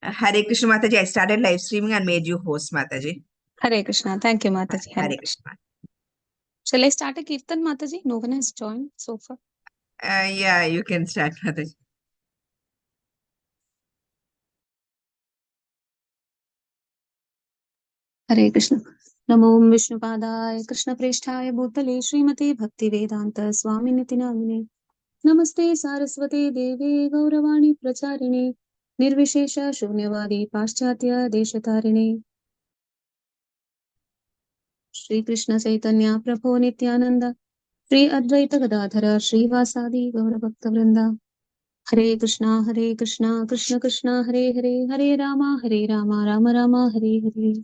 Hare Krishna Mataji. I started live streaming and made you host, Mataji. Hare Krishna. Thank you, Mataji. Hare Krishna. Shall I start a kirtan, Mataji? No one has joined so far. Yeah, you can start, Mataji. Hare Krishna. Namo Vishnupadaya Krishna Preshthaya Bhutale Srimate Bhakti Vedanta Swami Niti Namine Namaste Saraswate Deve Gauravani Pracharine Nirvishesha Shunyavadi Paschatya Deshatarine Shri Krishna Chaitanya Prabhu Nityananda Shri Advaita Gadadhara Shri Vasadi Gaura Bhakta Vrinda Hare Krishna Krishna Krishna Hare Hare Hare Rama Rama Rama Hare Hare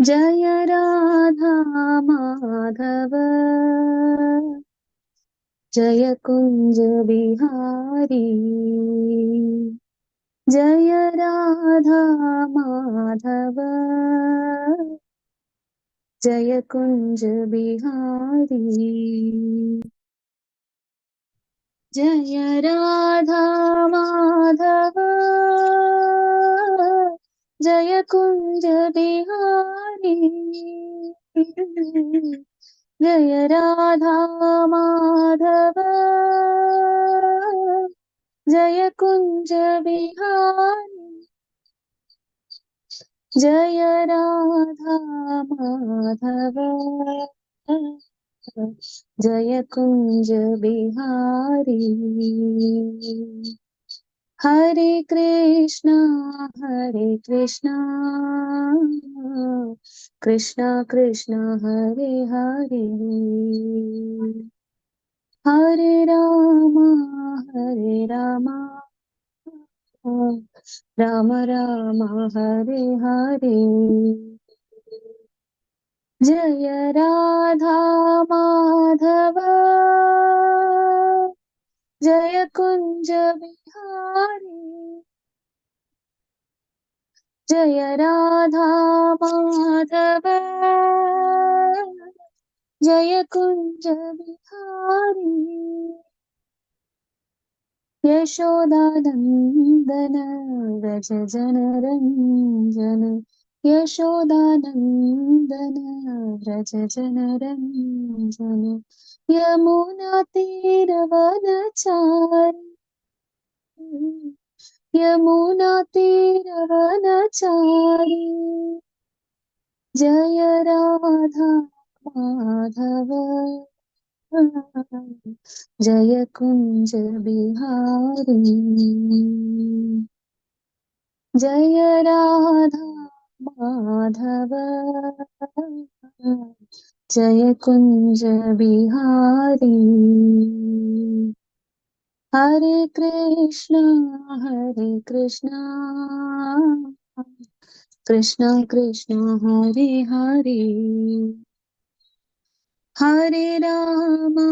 Jaya Radha Madhava Jaya Kunj Bihari Jaya Radha Madhava Jaya Kunj Bihari Jaya Radha Madhava Jaya Kunj Bihari Jaya Radha Madhava Jaya Kunj Bihari Jaya Radha Madhava Jaya Kunj Bihari Hare Krishna Krishna Krishna Hare Hare Hare Rama Rama Rama Hare Hare Jaya Radha Madhava Jaya Kunj Bihari Jaya Radha Madhava Jaya Kunj Bihari Yashoda Nandana Vraja Janaranjana Yashoda Nandana Vraja Janaranjana Yamuna Tiravanachari Yamuna Tiravanachari Jaya Radha Madhava Jaya Kunj Bihari Jaya Radha Madhava Jaya Kunj Bihari Hare Krishna Krishna Krishna Hare Hare Hare Rama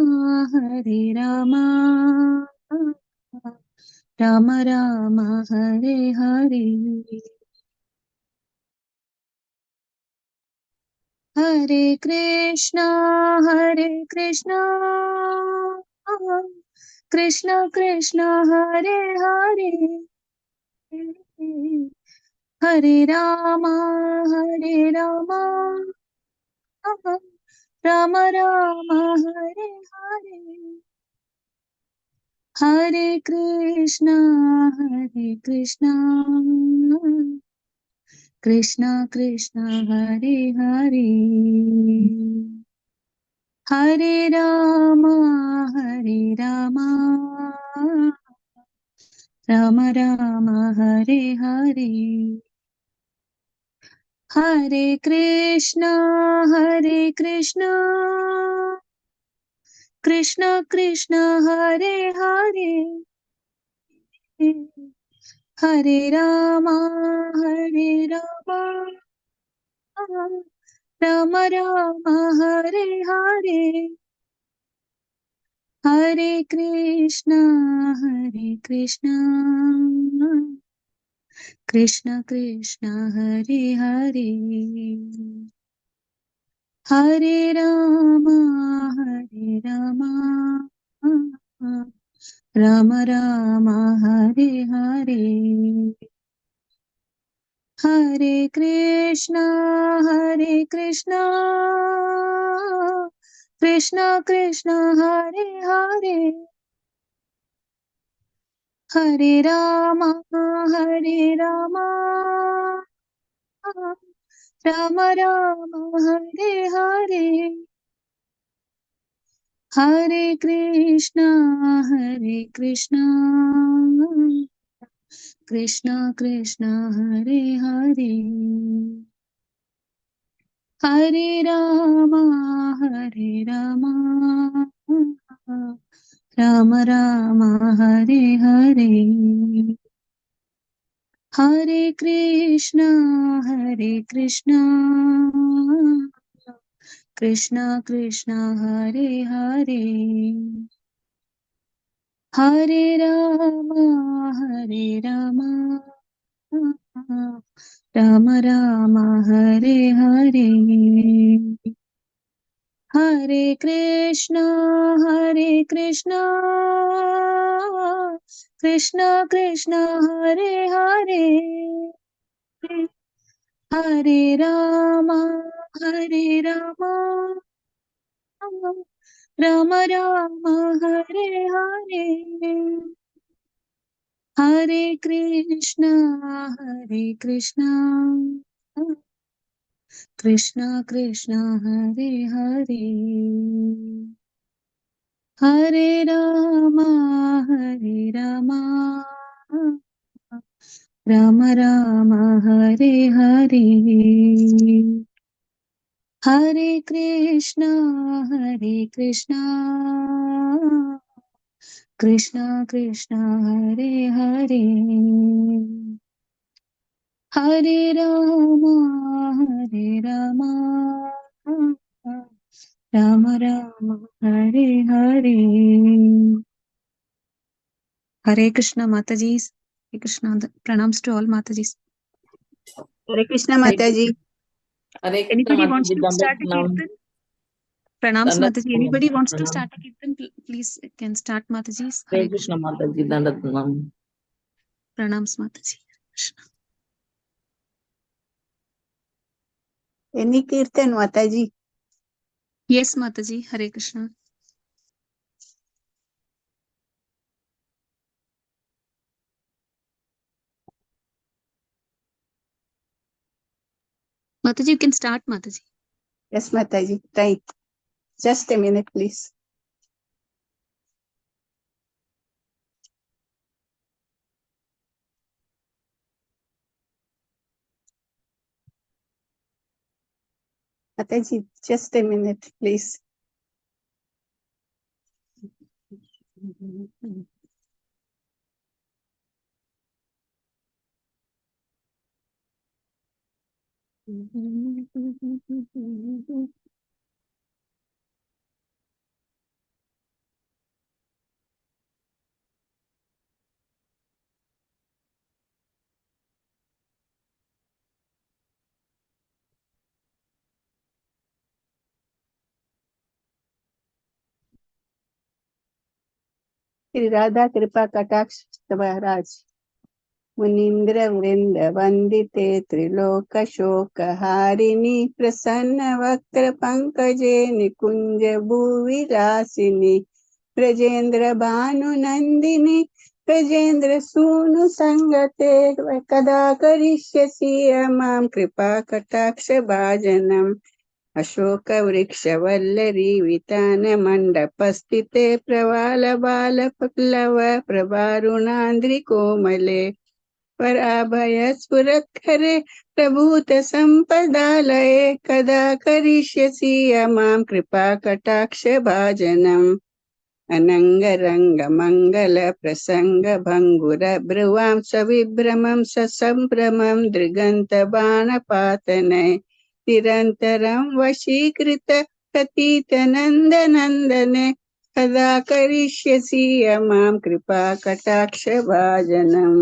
Rama Rama Hare Hare Hare Krishna Krishna Krishna Hare Hare Hare Rama Rama Rama Hare Hare Hare Krishna Krishna Krishna Hare Hare Hare Rama Rama Rama Hare Hare Hare Krishna Krishna Krishna Hare Hare Hare Rama Rama Rama Hare Hare Hare Krishna Krishna Krishna Hare Hare Hare Rama Ram Ram Hare Hare, हरे कृष्णा कृष्ण कृष्ण हरे हरे, हरे राम राम राम हरे हरे, हरे कृष्णा कृष्ण कृष्ण हरे हरे, हरे राम राम राम हरे हरे, हरे कृष्णा कृष्ण कृष्ण हरे हरे, हरे राम राम राम हरे हरे, हरे कृष्णा कृष्ण कृष्ण हरे हरे, हरे राम राम राम हरे हरे, हरे कृष्णा कृष्ण कृष्ण हरे हरे, हरे राम राम राम हरे हरे, हरे कृष्णा कृष्ण कृष्ण हरे हरे, हरे राम राम राम हरे हरे, हरे कृष्णा माताजी, हरे Krishna, pranams to all mataji. Hare Krishna Hare Mataji. Hare Krishna Anybody wants Mataji, to Dandat start a Nam. kirtan? Pranams Dandat Mataji. Nam. Anybody wants to Pranam. start a kirtan? Please can start Mataji. Hare Hare Krishna Mataji, Dandat Nam. Pranams Mataji. Any Kirtan Mataji. Yes Mataji. Hare Krishna. Mataji, you can start Mataji. Yes Mataji. Right. Just a minute please. Mataji, just a minute please. Shri Radha कृपा कटाक्ष महाराज मुनीन्द्र वृंद वंदिते त्रिलोक शोक हारिणी प्रसन्न वक्र पंकजे निकुंज भूविलासिनी ब्रजेंद्र भानु नंदिनी ब्रजेंद्र सूनु संगते कदा करिष्यसि मां कृपा कटाक्ष भाजनम् अशोक वृक्ष वल्लरी वितान मंडपस्थिते प्रवाल बाल पल्लव प्रभारुणान्द्रि कोमले पराभय स्फुरत्करे प्रभूत संपदालये कदा करिष्यसि मां कृपा कटाक्ष भाजनम् अनंगरंग मंगल प्रसंग भंगुर ब्रुवां सविभ्रमं ससंभ्रमं दृगंत बाणपातनय निरन्तरं वशीकृत प्रतीत नंद नंदने कदा करिष्यसि मां कृपा कटाक्ष भाजनम्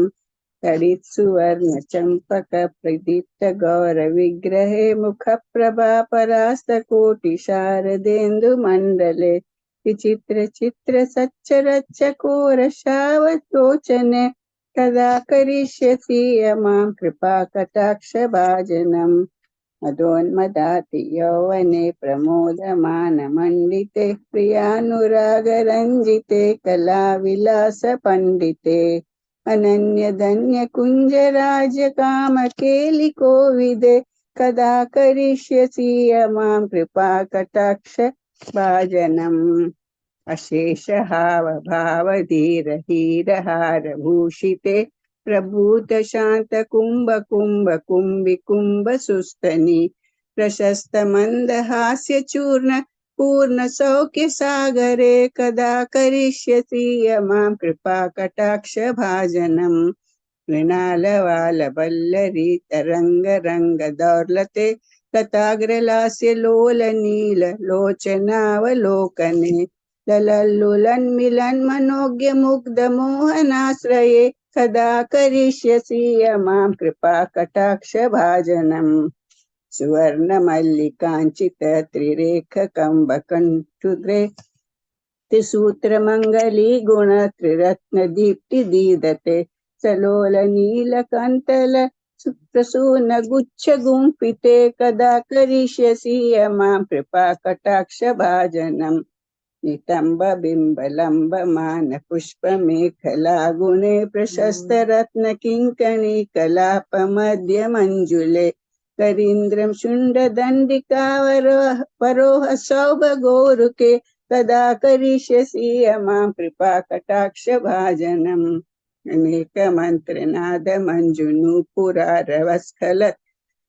तडित् सुवर्ण चंपक प्रदीप्त गौर विग्रहे मुख प्रभा परास्त कोटि शारदेन्दु मंडले विचित्र चित्र सच्चरच्चकोरशावलोचने कदा करिष्यसि मां कृपा कटाक्षभाजनम् मदोन्मदाति यौवने प्रमोदमानमण्डिते प्रियानुरागरञ्जिते कलाविलासपण्डिते अनन्यधन्यकुञ्जराजकामकेलिकोविदे कदा करिष्यसि मां कृपा कटाक्ष भाजनम् अशेषहाव भावधीरहीरहार भूषिते प्रभूत शांत कुंभ कुंभ कुंभि कुंभ सुस्तनी प्रशस्त मंदहास्य चूर्ण पूर्ण सौख्य सागरे कदा करिष्यसि मां कृपा कटाक्ष भाजनम् मृणालवालवल्लरी तरंग रंग दौर्लते तथाग्रलास्य लोल नील लोचनावलोकने ललल्लुलन्मिलन् मनोज्ञ मुग्ध मोहनाश्रये कदा करिष्यसि मां कृपा कटाक्ष भाजनम् सुवर्णमल्लिकाञ्चित त्रिरेख कम्बकण्ठुद्रे त्रिसूत्रमङ्गली गुण त्रिरत्न दीप्ति दीदते सलोल नीलकन्तल प्रसून गुच्छ गुंफिते कदा करिष्यसि मां कृपा कटाक्ष भाजनम् नितंब बिंब लंब मान पुष्प मेखला गुणे प्रशस्त रत्न किंकणी कलाप मध्य मंजुले करींद्रम शुंड दंडिका वरोह सौभ गोरुके कदा करिष्यसि मां कृपा कटाक्ष भाजनम् अनेक मंत्र नाद मंजुनूपुरारवस्खलत्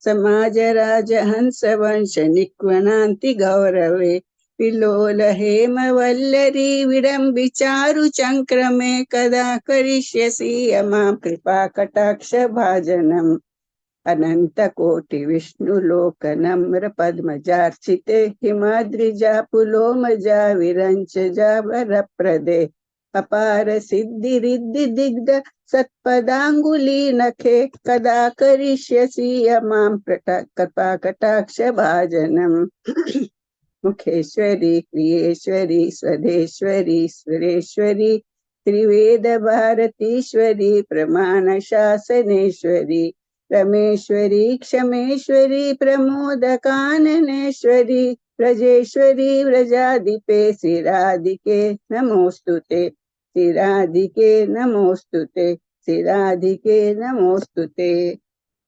समाज राज हंस वंश निक्वनांति गौरवे विलोल हेम वल्लरी विडम्बि चारु चंक्रमे कदा करिष्यसि मां कृपा कटाक्ष भाजनम् अनंत कोटि विष्णु लोक नम्र पद्मजार्चिते हिमाद्रिजा पुलोमजा विरंच जा वरप्रदे अपार सिद्धि रिद्धि दिग्ध सत्पदांगुली नखे कदा करिष्यसि मां कृपा कटाक्ष भाजनम् मुखेश्वरी क्रियेश्वरी स्वदेश्वरी सुरेश्वरी त्रिवेद भारतीश्वरी प्रमाण शासनेश्वरी रमेश्वरी क्षमेश्वरी प्रमोद काननेश्वरी व्रजेश्वरी व्रजाधिपे सिराधिके नमोस्तुते सिराधिके नमोस्तुते सिराधिके नमोस्तुते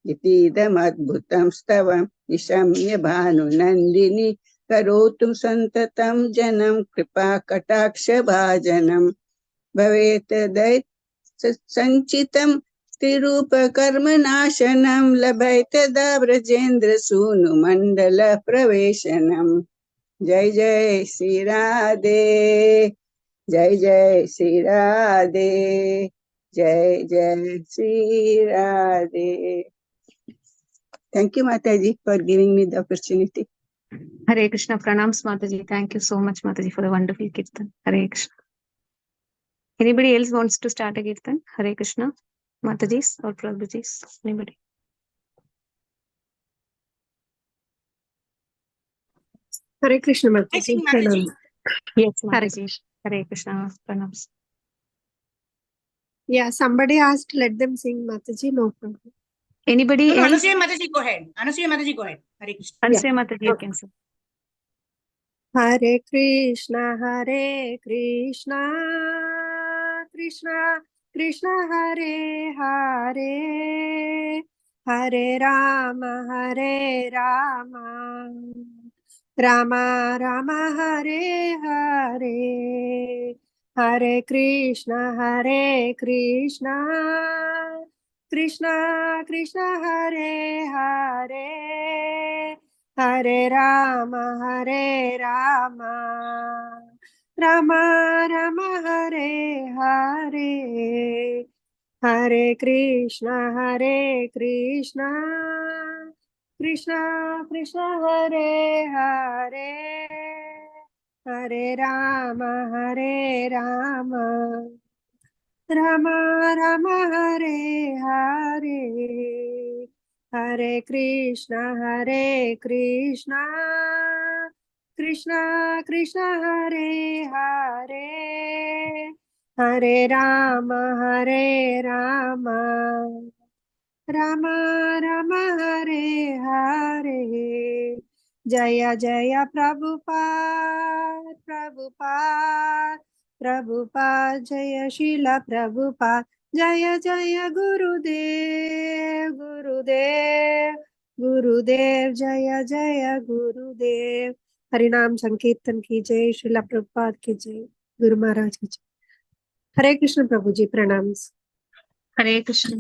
इतीदमद्भुतं स्तवं निशम्य भानुनन्दिनी करोतु संततं जनं कृपा कटाक्ष भाजनम् भवेत् संचितं त्रिरूप कर्म नाशनं लभैत दा ब्रजेन्द्र सूनु मंडल प्रवेशनम् जय जय श्री राधे जय जय श्री राधे जय जय Shri Radhe Thank you, Mataji, for giving me the opportunity. Hare Krishna. Pranams, Mataji. Thank you so much, Mataji, for the wonderful kirtan. Hare Krishna. Anybody else wants to start a kirtan? Hare Krishna. Matajis or Prabhujis? Anybody? Hare Krishna, I Mataji. think Mataji. Yes, Hare Mataji. Hare Krishna. Pranams. Yeah, somebody asked, let them sing, Mataji, no problem. Anybody No, else? Anasuya Mataji, go ahead. Anasuya Mataji, go ahead. Hare Krishna. Anasuya Mataji, you can say. Hare Krishna, Krishna Krishna, Hare Hare, Hare Rama, Rama Rama, Hare Hare. Hare Krishna, Krishna Krishna, Hare Hare, Hare Rama, Rama Rama, Hare Hare. Hare Krishna, Krishna Krishna, Hare Hare, Hare Rama, Rama Rama, Hare Hare. Hare Krishna, Krishna Krishna Krishna Hare Hare Hare Rama Rama Rama Hare Hare Jaya Jaya Prabhupada Prabhupada Prabhupada Jaya Shila Prabhupada Jaya Jaya Gurudev Gurudev Gurudev Jaya Jaya Gurudev Harinam Sankirtan ki jai Srila Prabhupada ki jai Guru Maharaj ki jai Hare Krishna Prabhuji pranams Hare Krishna.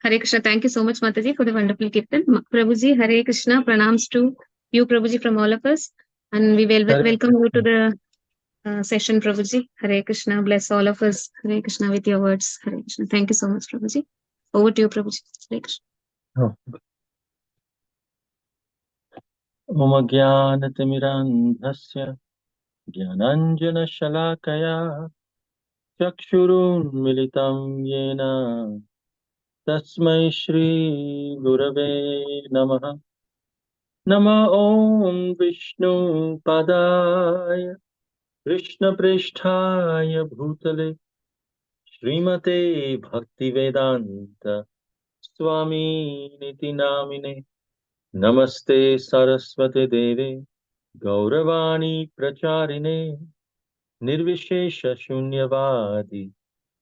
Hare Krishna. Thank you so much, Mataji, for the wonderful kirtan. Prabhuji, Hare Krishna. Pranams to you, Prabhuji, from all of us. And we will welcome you to the session, Prabhuji. Hare Krishna. Bless all of us. Hare Krishna with your words. Hare Krishna. Thank you so much, Prabhuji. Over to you, Prabhuji. Hare Krishna. Om Jnanatimirandhasya Jnananjana Shalakaya Chakshurun Militam Yena Tasmai Shri Gurave Namaha Nama Om Vishnu Padaya Krishna Pristhaya Bhutale Srimate Bhaktivedanta Swami Niti Namine Namaste Saraswate Deve Gauravani Pracharine Nirvishesha Shunyavadi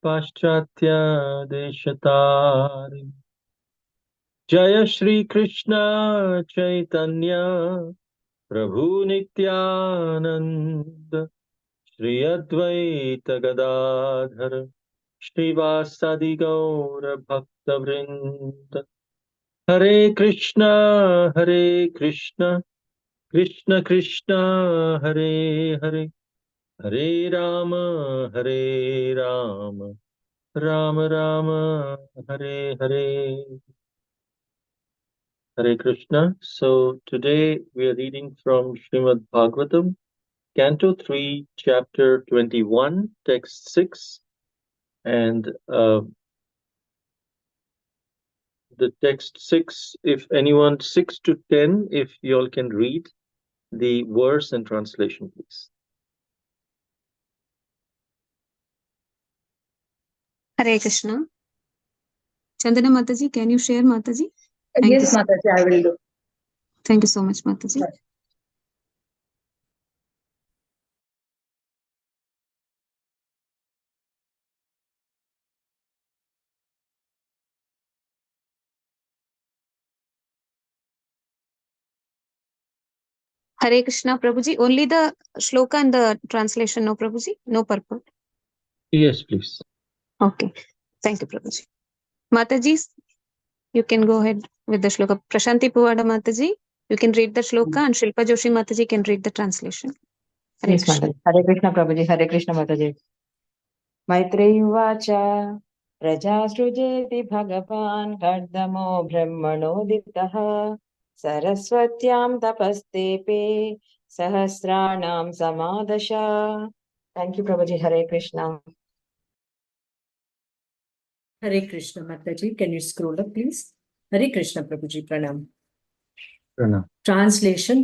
Paschatya Deshatari Jaya Shri Krishna Chaitanya Prabhu Nityananda Shri Advaita Gadadhar Shrivasadi Gaura Bhakta Vrinda Hare Krishna Krishna Krishna Hare Hare Hare Rama Rama Rama Hare Hare Hare Krishna. So today we are reading from Srimad Bhagavatam, Canto 3, Chapter 21, Text 6, and the text 6, if anyone, 6 to 10, if you all can read the verse and translation, please. Hare Krishna. Chandana Mataji, can you share, Mataji? Thank Yes, you. Mataji, I will do. Thank you so much, Mataji. Hare Krishna, Prabhuji. Only the shloka and the translation, no, Prabhuji? No purport. Yes, please. Okay. Thank you, Prabhuji. Mataji, you can go ahead with the shloka. Prashanti Puvada Mataji, you can read the shloka, and Shilpa Joshi Mataji can read the translation. Hare Yes, Krishna. Mataji. Hare Krishna, Prabhuji. Hare Krishna, Mataji. Maitreyi Vacha Prajasrujeti Bhagavan Kardamo Brahmanoditaha Saraswatyam Tapastepe Sahasranam Samadasha. Thank you, Prabhuji. Hare Krishna. Hare Krishna, Mataji. Can you scroll up, please? Hare Krishna, Prabhuji. Pranam. Pranam. Translation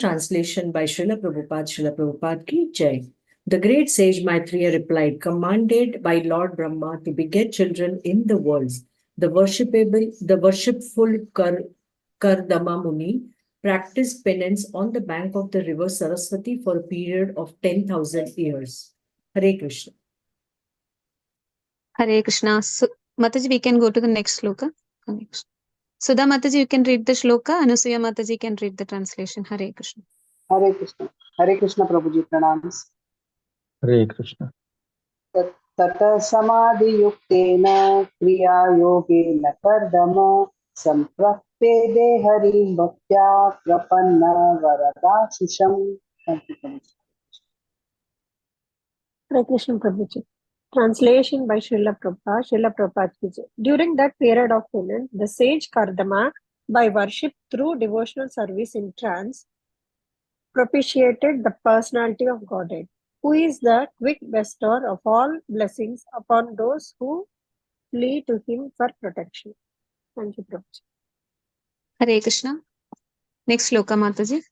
by Srila Prabhupada ki jai. The great sage Maitreya replied, commanded by Lord Brahma to beget children in the worlds, the worshipful Kardama Muni practiced penance on the bank of the river Saraswati for a period of 10,000 years. Hare Krishna. Hare Krishna. Mataji, we can go to the next shloka. Sudha Mataji, you can read the shloka. Anusuya Mataji can read the translation. Hare Krishna. Hare Krishna Prabhuji pranams. Hare Krishna. Tata samadhi yuktena kriya yogena kardama samprapede hari bhaktya prapanna varada shisham. Thank you, Prabhuji. Hare Krishna Prabhuji. Translation by Srila Prabhupada ki jai. During that period of penance, the sage Kardama, by worship through devotional service in trance, propitiated the personality of Godhead, who is the quick bestower of all blessings upon those who flee to him for protection. Thank you, Prabhuji. Hare Krishna. Next shloka, Mataji.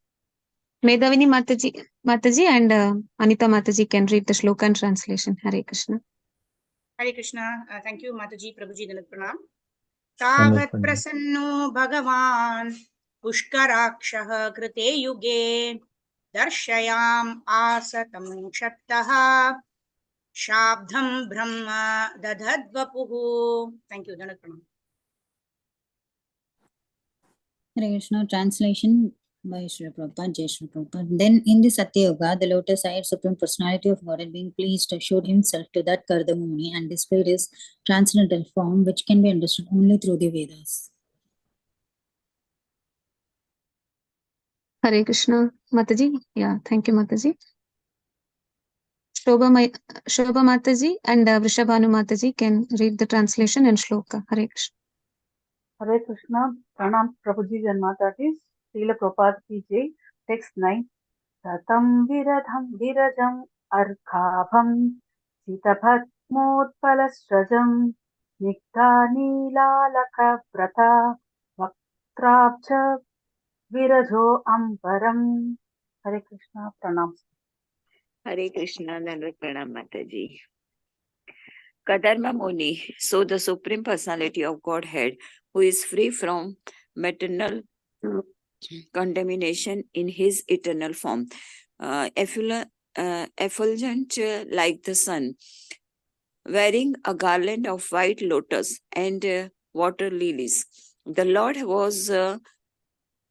Medhavini Mataji and Anita Mataji can read the shloka and translation. Hare Krishna. Hare Krishna. Thank you, Mataji, Prabhuji, Danat Pranam. Danat Tavat Pranam. prasanno bhagavan pushkarakshah krite yuge darshayam asatam shattaha shabdham brahma dadhadvapuhu. Thank you, Danat Pranam. Hare Krishna. Translation by Srila Prabhupada, Jai Srila Prabhupada. Then in the Satya Yuga, the lotus-eyed Supreme Personality of Godhead, being pleased, showed himself to that Kardama Muni and displayed his transcendental form, which can be understood only through the Vedas. Hare Krishna. Mataji. Yeah, thank you, Mataji. Shobha Mataji and Vrishabhanu Mataji can read the translation and shloka. Hare Krishna. Hare Krishna, Pranam Prabhuji and Mataji, Srila Prabhupada ki Jai, text 9. Satam virajam arkhabham, sitapatmotpalasrajam, nikta nilalaka vrata, vaktrabja virajo ambaram. Hare Krishna, Pranam. Hare Krishna, Dandavat Pranam Mataji. Kadharma Muni, so the Supreme Personality of Godhead, who is free from maternal contamination in his eternal form, effulgent like the sun, wearing a garland of white lotus and water lilies. The Lord was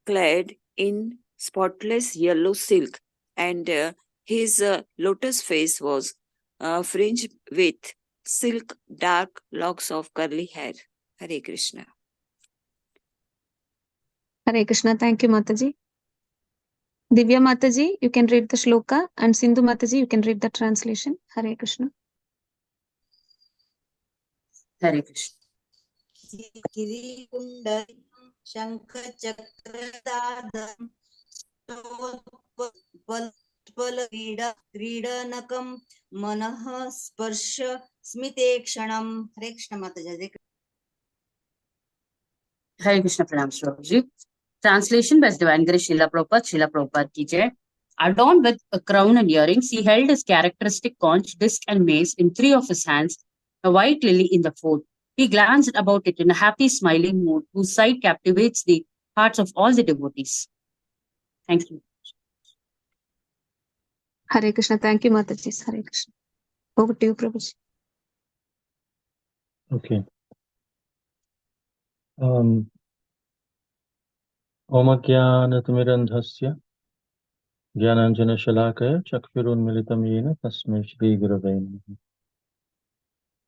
clad in spotless yellow silk, and his lotus face was fringed with silk dark locks of curly hair. Hare Krishna. Hare Krishna. Thank you, Mataji. Divya Mataji, you can read the shloka, and Sindhu Mataji, you can read the translation. Hare Krishna. Hare Krishna. क्रीडनकं मनः स्पर्श स्मिते क्षणम. हरे कृष्ण माताजी. Hare Krishna, Pranam Shlokaji. Translation by His Divine Grace Srila Prabhupada ki Jai. Adorned with a crown and earrings, he held his characteristic conch, disc, and mace in three of his hands, a white lily in the fourth. He glanced about it in a happy, smiling mood, whose sight captivates the hearts of all the devotees. Thank you. Hare Krishna. Thank you, Mataji. Hare Krishna. Over to you, Prabhuji. Okay. Om Ajnanatirandhasya Jnananjana Shalakaya Chakshurunmilitam Yena Tasmai Shri Gurave Namaha.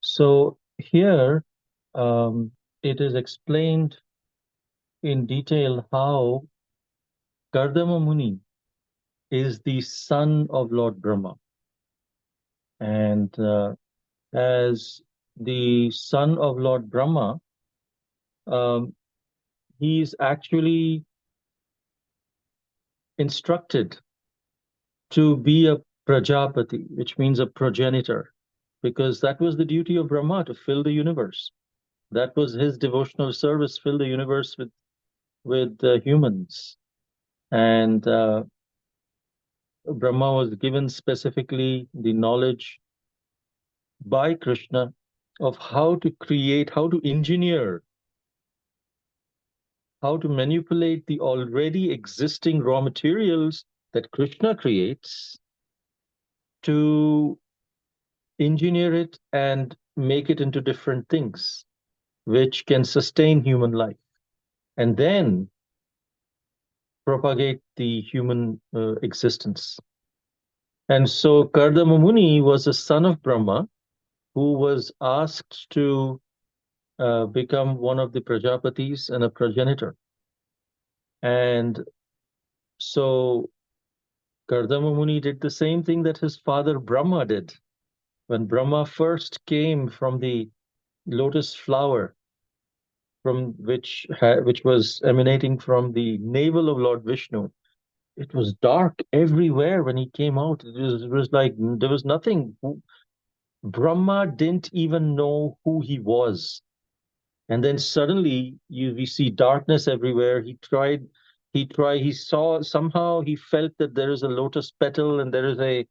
So here it is explained in detail how Kardama Muni is the son of Lord Brahma. And as the son of Lord Brahma, he is actually instructed to be a Prajapati, which means a progenitor, because that was the duty of Brahma, to fill the universe. That was his devotional service, fill the universe with humans. And Brahma was given specifically the knowledge by Krishna of how to create, how to engineer, how to manipulate the already existing raw materials that Krishna creates, to engineer it and make it into different things which can sustain human life, and then propagate the human existence. And so Kardama Muni was a son of Brahma who was asked to become one of the Prajapatis and a progenitor. And so Kardama Muni did the same thing that his father Brahma did. When Brahma first came from the lotus flower, from which was emanating from the navel of Lord Vishnu, it was dark everywhere when he came out. It was like there was nothing. Brahma didn't even know who he was. And then suddenly we see darkness everywhere. He tried he saw, somehow he felt that there is a lotus petal and there is a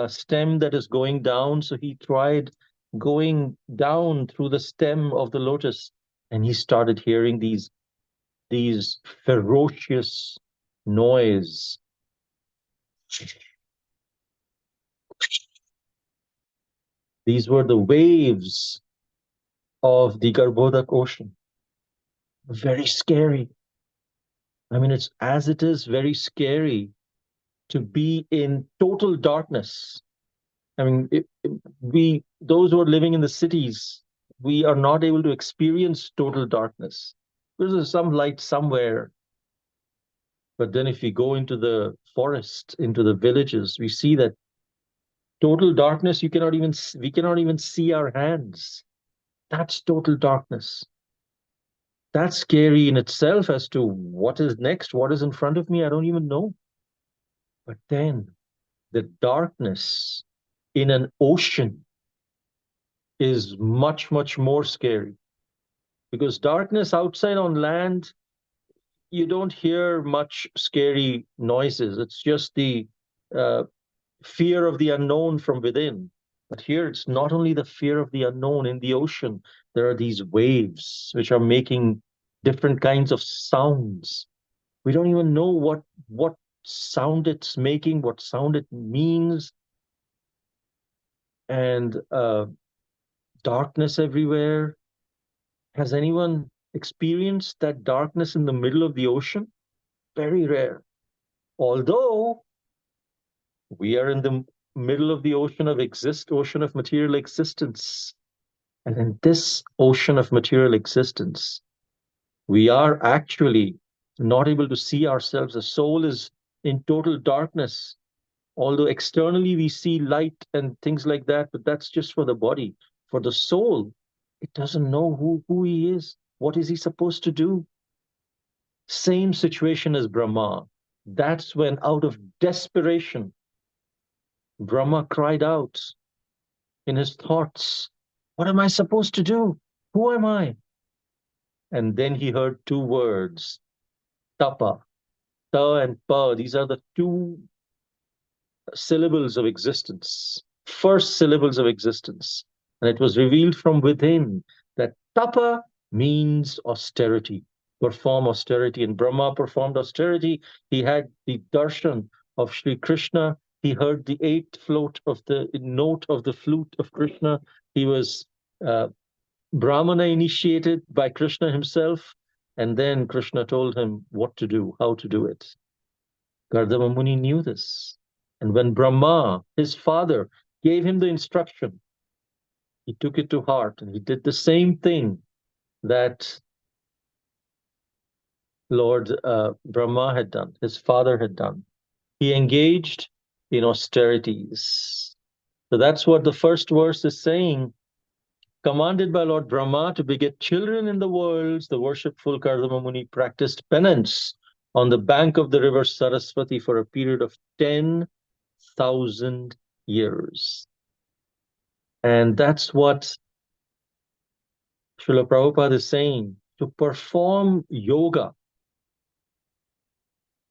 stem that is going down. So he tried going down through the stem of the lotus, and he started hearing these ferocious noise. These were the waves of the Garbhodak Ocean. Very scary. I mean, it's as it is very scary to be in total darkness. I mean, those who are living in the cities, we are not able to experience total darkness. There's some light somewhere. But then if we go into the forest, into the villages, we see that total darkness, we cannot even see our hands. That's total darkness. That's scary in itself as to what is next, what is in front of me, I don't even know. But then the darkness in an ocean is much, much more scary. Because darkness outside on land, you don't hear much scary noises. It's just the fear of the unknown from within. But here it's not only the fear of the unknown. In the ocean, there are these waves which are making different kinds of sounds. We don't even know what sound it's making, what sound it means. And darkness everywhere. Has anyone experienced that darkness in the middle of the ocean? Very rare. Although we are in the middle of the ocean of material existence. And in this ocean of material existence, we are actually not able to see ourselves. The soul is in total darkness. Although externally we see light and things like that, but that's just for the body. For the soul, it doesn't know who he is. What is he supposed to do? Same situation as Brahma. That's when, out of desperation, Brahma cried out in his thoughts, what am I supposed to do? Who am I? And then he heard two words, tapa. Ta and pa, these are the two syllables of existence, first syllables of existence. And it was revealed from within that tapa means austerity, perform austerity. And Brahma performed austerity. He had the darshan of Sri Krishna. He heard the eighth note of the flute of Krishna. He was Brahmana initiated by Krishna himself. And then Krishna told him what to do, how to do it. Kardama Muni knew this. And when Brahma, his father, gave him the instruction, he took it to heart and he did the same thing that Lord Brahma had done, his father had done. He engaged in austerities. So that's what the first verse is saying. Commanded by Lord Brahma to beget children in the worlds, the worshipful Kardama Muni practiced penance on the bank of the river Saraswati for a period of 10,000 years. And that's what Srila Prabhupada is saying. To perform yoga,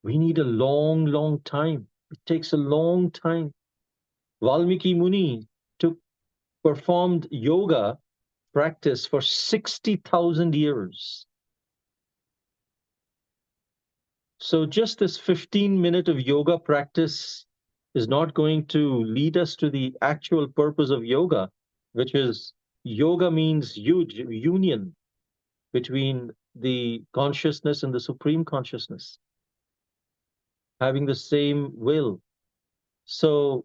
we need a long, long time. It takes a long time. Valmiki Muni performed yoga practice for 60,000 years. So just this 15-minute of yoga practice is not going to lead us to the actual purpose of yoga, which is yoga means union between the consciousness and the supreme consciousness, having the same will. So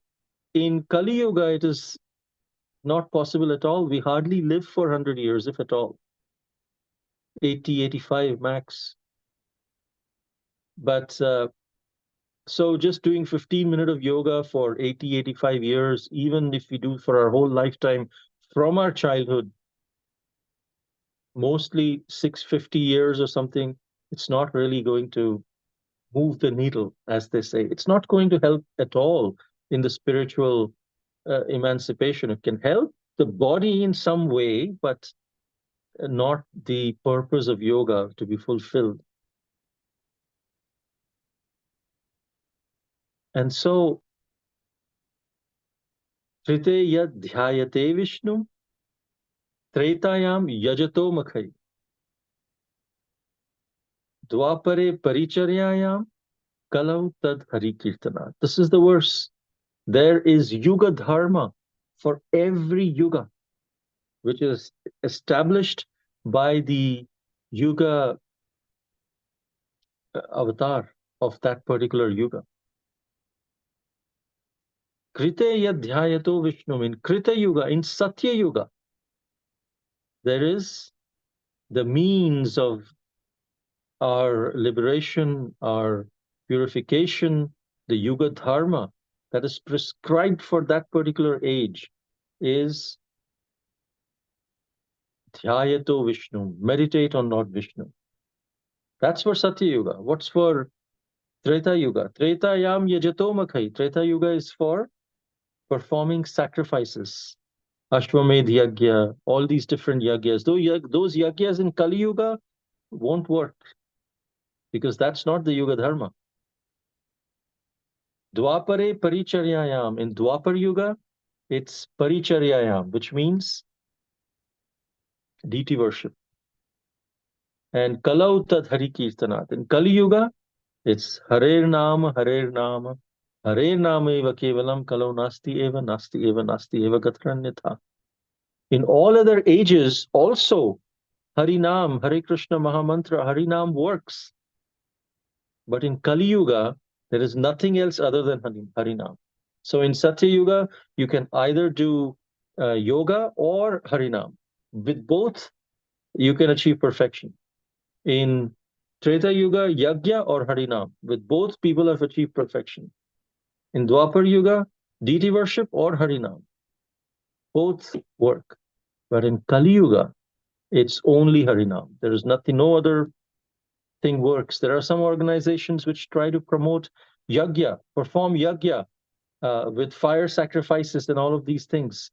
in Kali Yuga, it is not possible at all. We hardly live for 100 years, if at all. 80, 85 max. But so just doing 15-minute of yoga for 80, 85 years, even if we do for our whole lifetime from our childhood, mostly 650 years or something, it's not really going to move the needle, as they say. It's not going to help at all in the spiritual emancipation. It can help the body in some way, but not the purpose of yoga to be fulfilled. And so, Trite yad dhyayate Vishnu, Tretayam yajato makhai, Dwapare paricharyayam, Kalau tad hari kirtana. This is the verse. There is yuga dharma for every yuga, which is established by the yuga avatar of that particular yuga. Krite yadhyayato Vishnu, in Krita yuga, in Satya yuga, there is the means of our liberation, our purification, the yuga dharma that is prescribed for that particular age is dhyayato Vishnu, meditate on Lord Vishnu. That's for Satya yuga. What's for Treta yuga? Treta yam yajato makhai. Treta yuga is for performing sacrifices. Ashwamedh yagya, all these different yagyas. Those yagyas in Kali yuga won't work because that's not the yuga dharma. Dwapare paricharyayam. In Dwapar yuga, it's paricharyayam, which means deity worship. And Kalau tad hari kirtanat. In Kali yuga, it's Harer Nama, Harer Nama, Harer Nama eva kevalam, Kalau nasti eva, nasti eva, nasti eva gatranyatha. In all other ages, also, Harinam, Hare Krishna Mahamantra, Harinam works. But in Kali Yuga, there is nothing else other than Harinam. So in Satya Yuga, you can either do yoga or Harinam. With both, you can achieve perfection. In Treta Yuga, Yagya or Harinam. With both, people have achieved perfection. In Dwapar Yuga, deity worship or Harinam. Both work. But in Kali Yuga, it's only Harinam. There is nothing, no other thing works. There are some organizations which try to promote Yagya, perform Yagya with fire sacrifices and all of these things.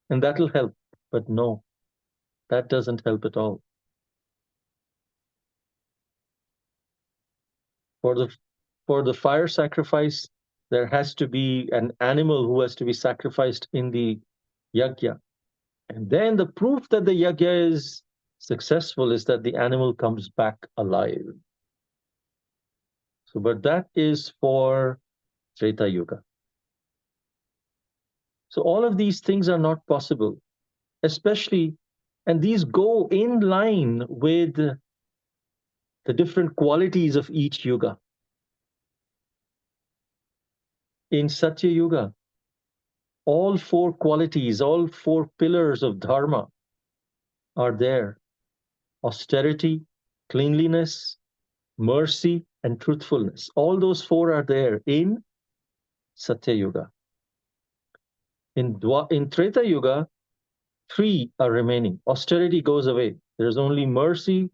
And that'll help. But no, that doesn't help at all. For the fire sacrifice, there has to be an animal who has to be sacrificed in the Yagya. And then the proof that the Yagya is successful is that the animal comes back alive. So, but that is for Treta Yuga. So all of these things are not possible, especially, and these go in line with the different qualities of each yuga. In Satya Yuga, all four qualities, all four pillars of dharma are there. Austerity, cleanliness, mercy, and truthfulness. All those four are there in Satya Yuga. In Treta Yuga, three are remaining. Austerity goes away. There's only mercy,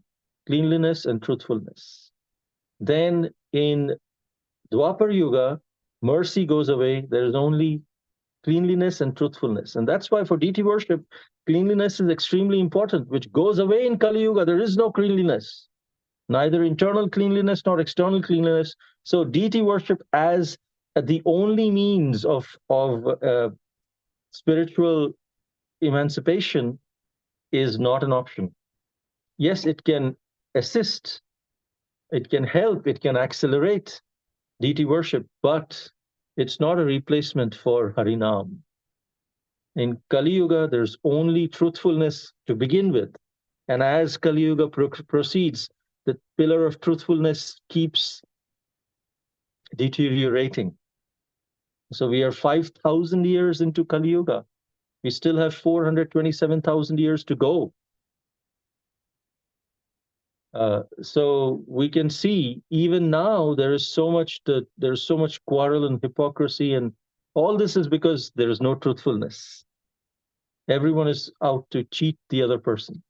cleanliness, and truthfulness. Then in Dwapar Yuga, mercy goes away. There's only cleanliness and truthfulness. And that's why for deity worship, cleanliness is extremely important, which goes away in Kali Yuga. There is no cleanliness, neither internal cleanliness nor external cleanliness. So deity worship as the only means of spiritual emancipation is not an option. Yes, it can assist, it can help, it can accelerate deity worship, but it's not a replacement for Harinam. In Kali Yuga, there's only truthfulness to begin with. And as Kali Yuga proceeds, the pillar of truthfulness keeps deteriorating. So we are 5,000 years into Kali Yuga. We still have 427,000 years to go. So we can see even now there's so much quarrel and hypocrisy, and all this is because there is no truthfulness. Everyone is out to cheat the other person.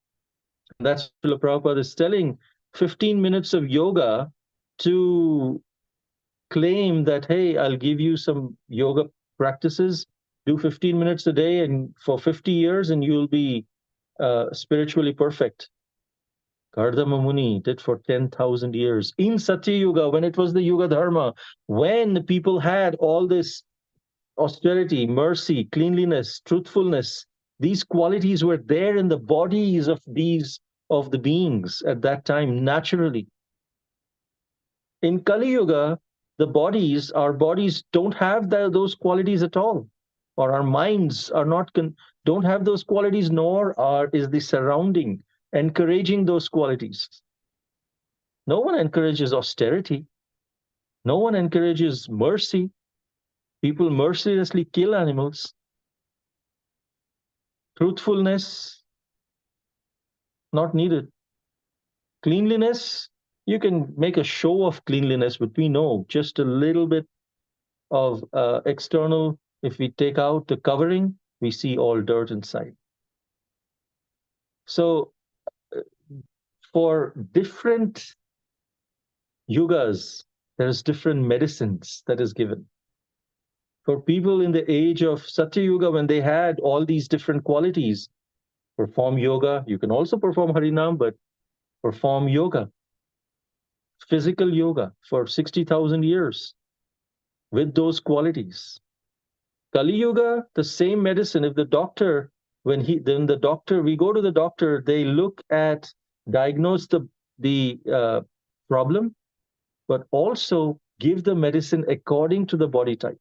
And that's what Srila Prabhupada is telling. 15 minutes of yoga to claim that, hey, I'll give you some yoga practices, do 15 minutes a day and for 50 years and you'll be spiritually perfect. Kardama Muni did for 10,000 years. In Satya Yuga, when it was the Yuga Dharma, when people had all this austerity, mercy, cleanliness, truthfulness, these qualities were there in the bodies of the beings at that time, naturally. In Kali Yuga, our bodies don't have those qualities at all, or our minds are not don't have those qualities, nor is the surrounding encouraging those qualities. No one encourages austerity. No one encourages mercy. People mercilessly kill animals. Truthfulness, not needed. Cleanliness, you can make a show of cleanliness, but we know just a little bit of external, if we take out the covering, we see all dirt inside. So for different yugas, there's different medicines that is given. For people in the age of Satya Yuga, when they had all these different qualities, perform yoga. You can also perform Harinam, but perform yoga, physical yoga for 60,000 years with those qualities. Kali Yuga, the same medicine. If the doctor, we go to the doctor, they look at, diagnose the problem, but also give the medicine according to the body type.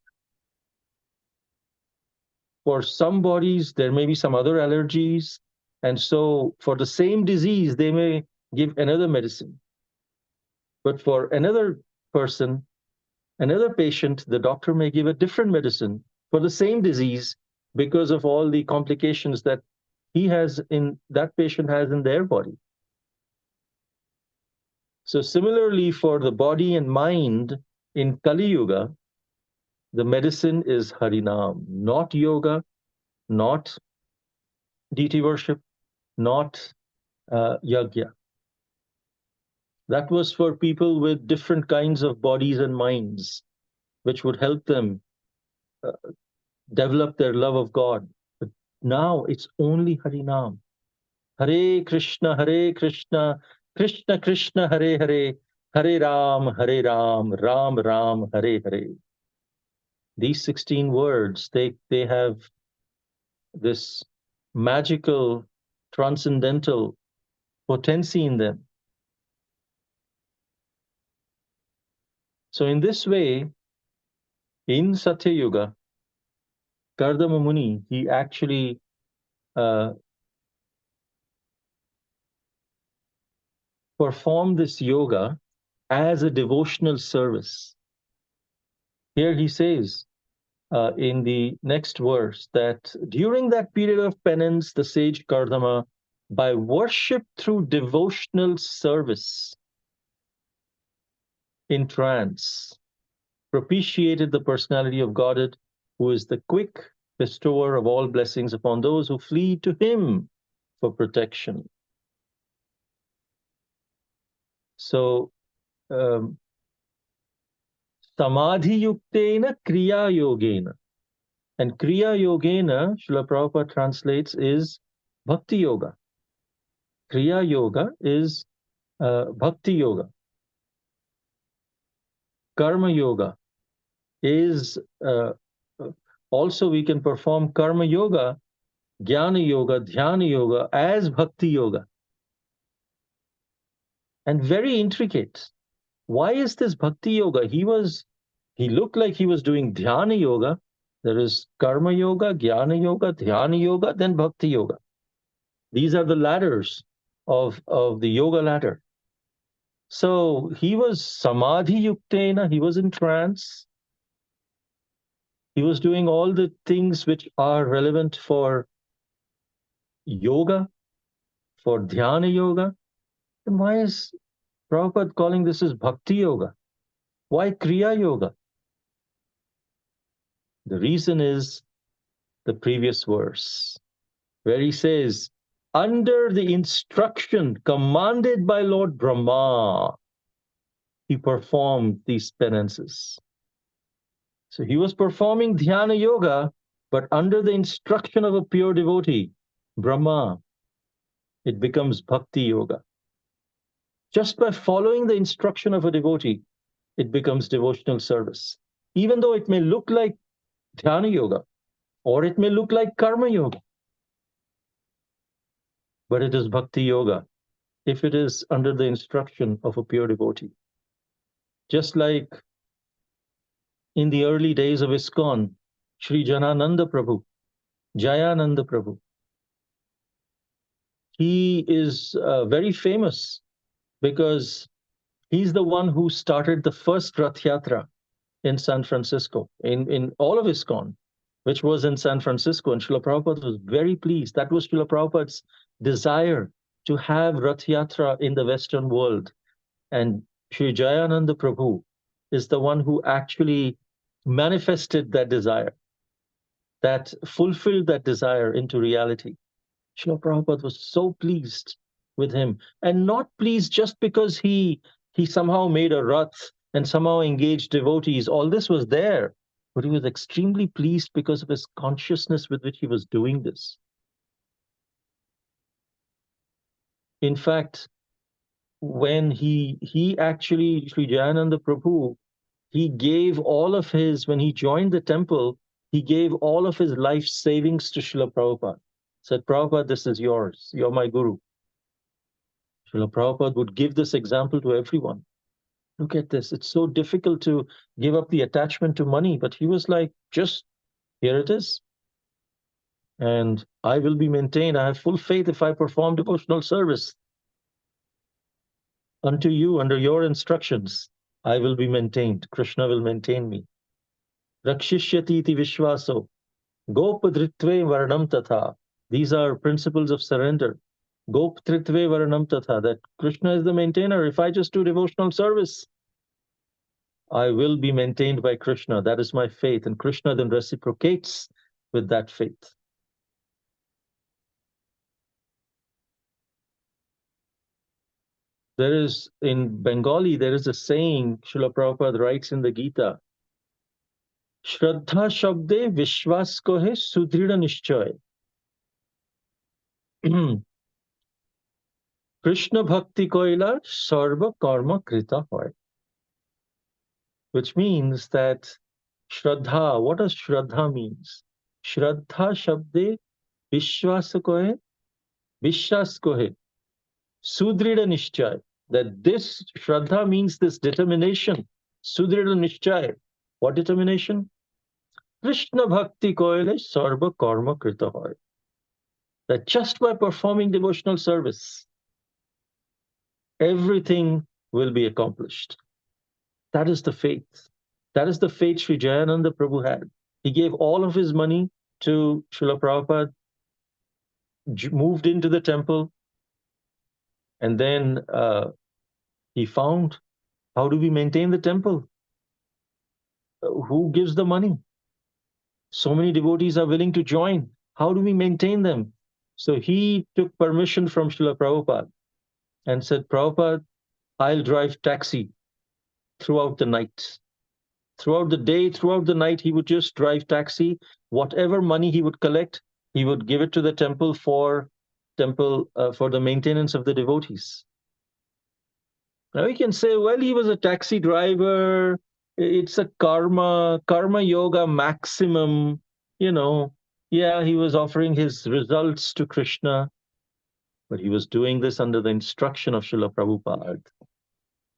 For some bodies, there may be some other allergies. And so for the same disease, they may give another medicine. But for another person, another patient, the doctor may give a different medicine for the same disease because of all the complications that that patient has in their body. So similarly, for the body and mind in Kali Yuga, the medicine is Harinam, not yoga, not deity worship, not yajna. That was for people with different kinds of bodies and minds, which would help them develop their love of God. But now it's only Harinam. Hare Krishna, Krishna Krishna, Hare Hare, Hare Ram, Ram Ram, Hare Hare. These 16 words, they have this magical, transcendental potency in them. So in this way, in Satya Yuga, Kardama Muni, he actually performed this yoga as a devotional service. Here he says in the next verse that during that period of penance, the sage Kardama, by worship through devotional service in trance, propitiated the personality of Godhead, who is the quick bestower of all blessings upon those who flee to him for protection. So, samadhi yuktena kriya yogena. And kriya yogena, Srila Prabhupada translates, is bhakti yoga. Kriya yoga is bhakti yoga. Karma yoga is also we can perform karma yoga, jnana yoga, dhyana yoga as bhakti yoga. And very intricate. Why is this bhakti yoga? He looked like he was doing dhyana yoga. There is karma yoga, jnana yoga, dhyana yoga, then bhakti yoga. These are the ladders of the yoga ladder. So he was samadhi yuktena, he was in trance. He was doing all the things which are relevant for yoga, for dhyana yoga. Then why is Prabhupada calling this as bhakti yoga? Why kriya yoga? The reason is the previous verse, where he says, under the instruction commanded by Lord Brahma, he performed these penances. So he was performing dhyana yoga, but under the instruction of a pure devotee, Brahma, it becomes bhakti yoga. Just by following the instruction of a devotee, it becomes devotional service. Even though it may look like dhyana yoga, or it may look like karma yoga, but it is bhakti yoga if it is under the instruction of a pure devotee. Just like in the early days of ISKCON, Sri Janananda Prabhu, Jayananda Prabhu, he is very famous because he's the one who started the first Rath Yatra in San Francisco, in all of ISKCON, which was in San Francisco. And Srila Prabhupada was very pleased. That was Srila Prabhupada's desire, to have Rath Yatra in the Western world. And Sri Jayananda Prabhu is the one who actually manifested that desire, that fulfilled that desire into reality. Srila Prabhupada was so pleased with him, and not pleased just because he somehow made a rath and somehow engaged devotees. All this was there, but he was extremely pleased because of his consciousness with which he was doing this. In fact, when he actually, Sri Jayananda Prabhu, he gave all of his, when he joined the temple, he gave all of his life savings to Srila Prabhupada. Said, Prabhupada, this is yours. You're my guru. Srila Prabhupada would give this example to everyone. Look at this. It's so difficult to give up the attachment to money, but he was like, just here it is. And I will be maintained. I have full faith if I perform devotional service unto you, under your instructions, I will be maintained. Krishna will maintain me. Rakshishyati iti vishvaso. Gopadritve varnam tatha. These are principles of surrender. Goptritve varnam tatha. That Krishna is the maintainer. If I just do devotional service, I will be maintained by Krishna. That is my faith. And Krishna then reciprocates with that faith. There is, in Bengali, there is a saying, Srila Prabhupada writes in the Gita, Shraddha Shabde Vishwas ko hai Sudrida Nishchay. Krishna Bhakti Koila Sarva Karma Krita Hoy. Which means that Shraddha, what does Shraddha means? Shraddha Shabde Vishwas ko hai, Vishwas ko hai Sudrida Nishchay. That this Shraddha means this determination. Sudrida Nishchay. What determination? Krishna Bhakti Koile Sarva Karma Krita Hoy. That just by performing devotional service, everything will be accomplished. That is the faith. That is the faith Sri Jayananda Prabhu had. He gave all of his money to Srila Prabhupada, moved into the temple, and then he found, how do we maintain the temple? Who gives the money? So many devotees are willing to join. How do we maintain them? So he took permission from Srila Prabhupada and said, Prabhupada, I'll drive taxi throughout the night. Throughout the day, throughout the night, he would just drive taxi. Whatever money he would collect, he would give it to the temple for the maintenance of the devotees. Now we can say, well, he was a taxi driver. It's a karma yoga maximum, Yeah, he was offering his results to Krishna, but he was doing this under the instruction of Srila Prabhupada.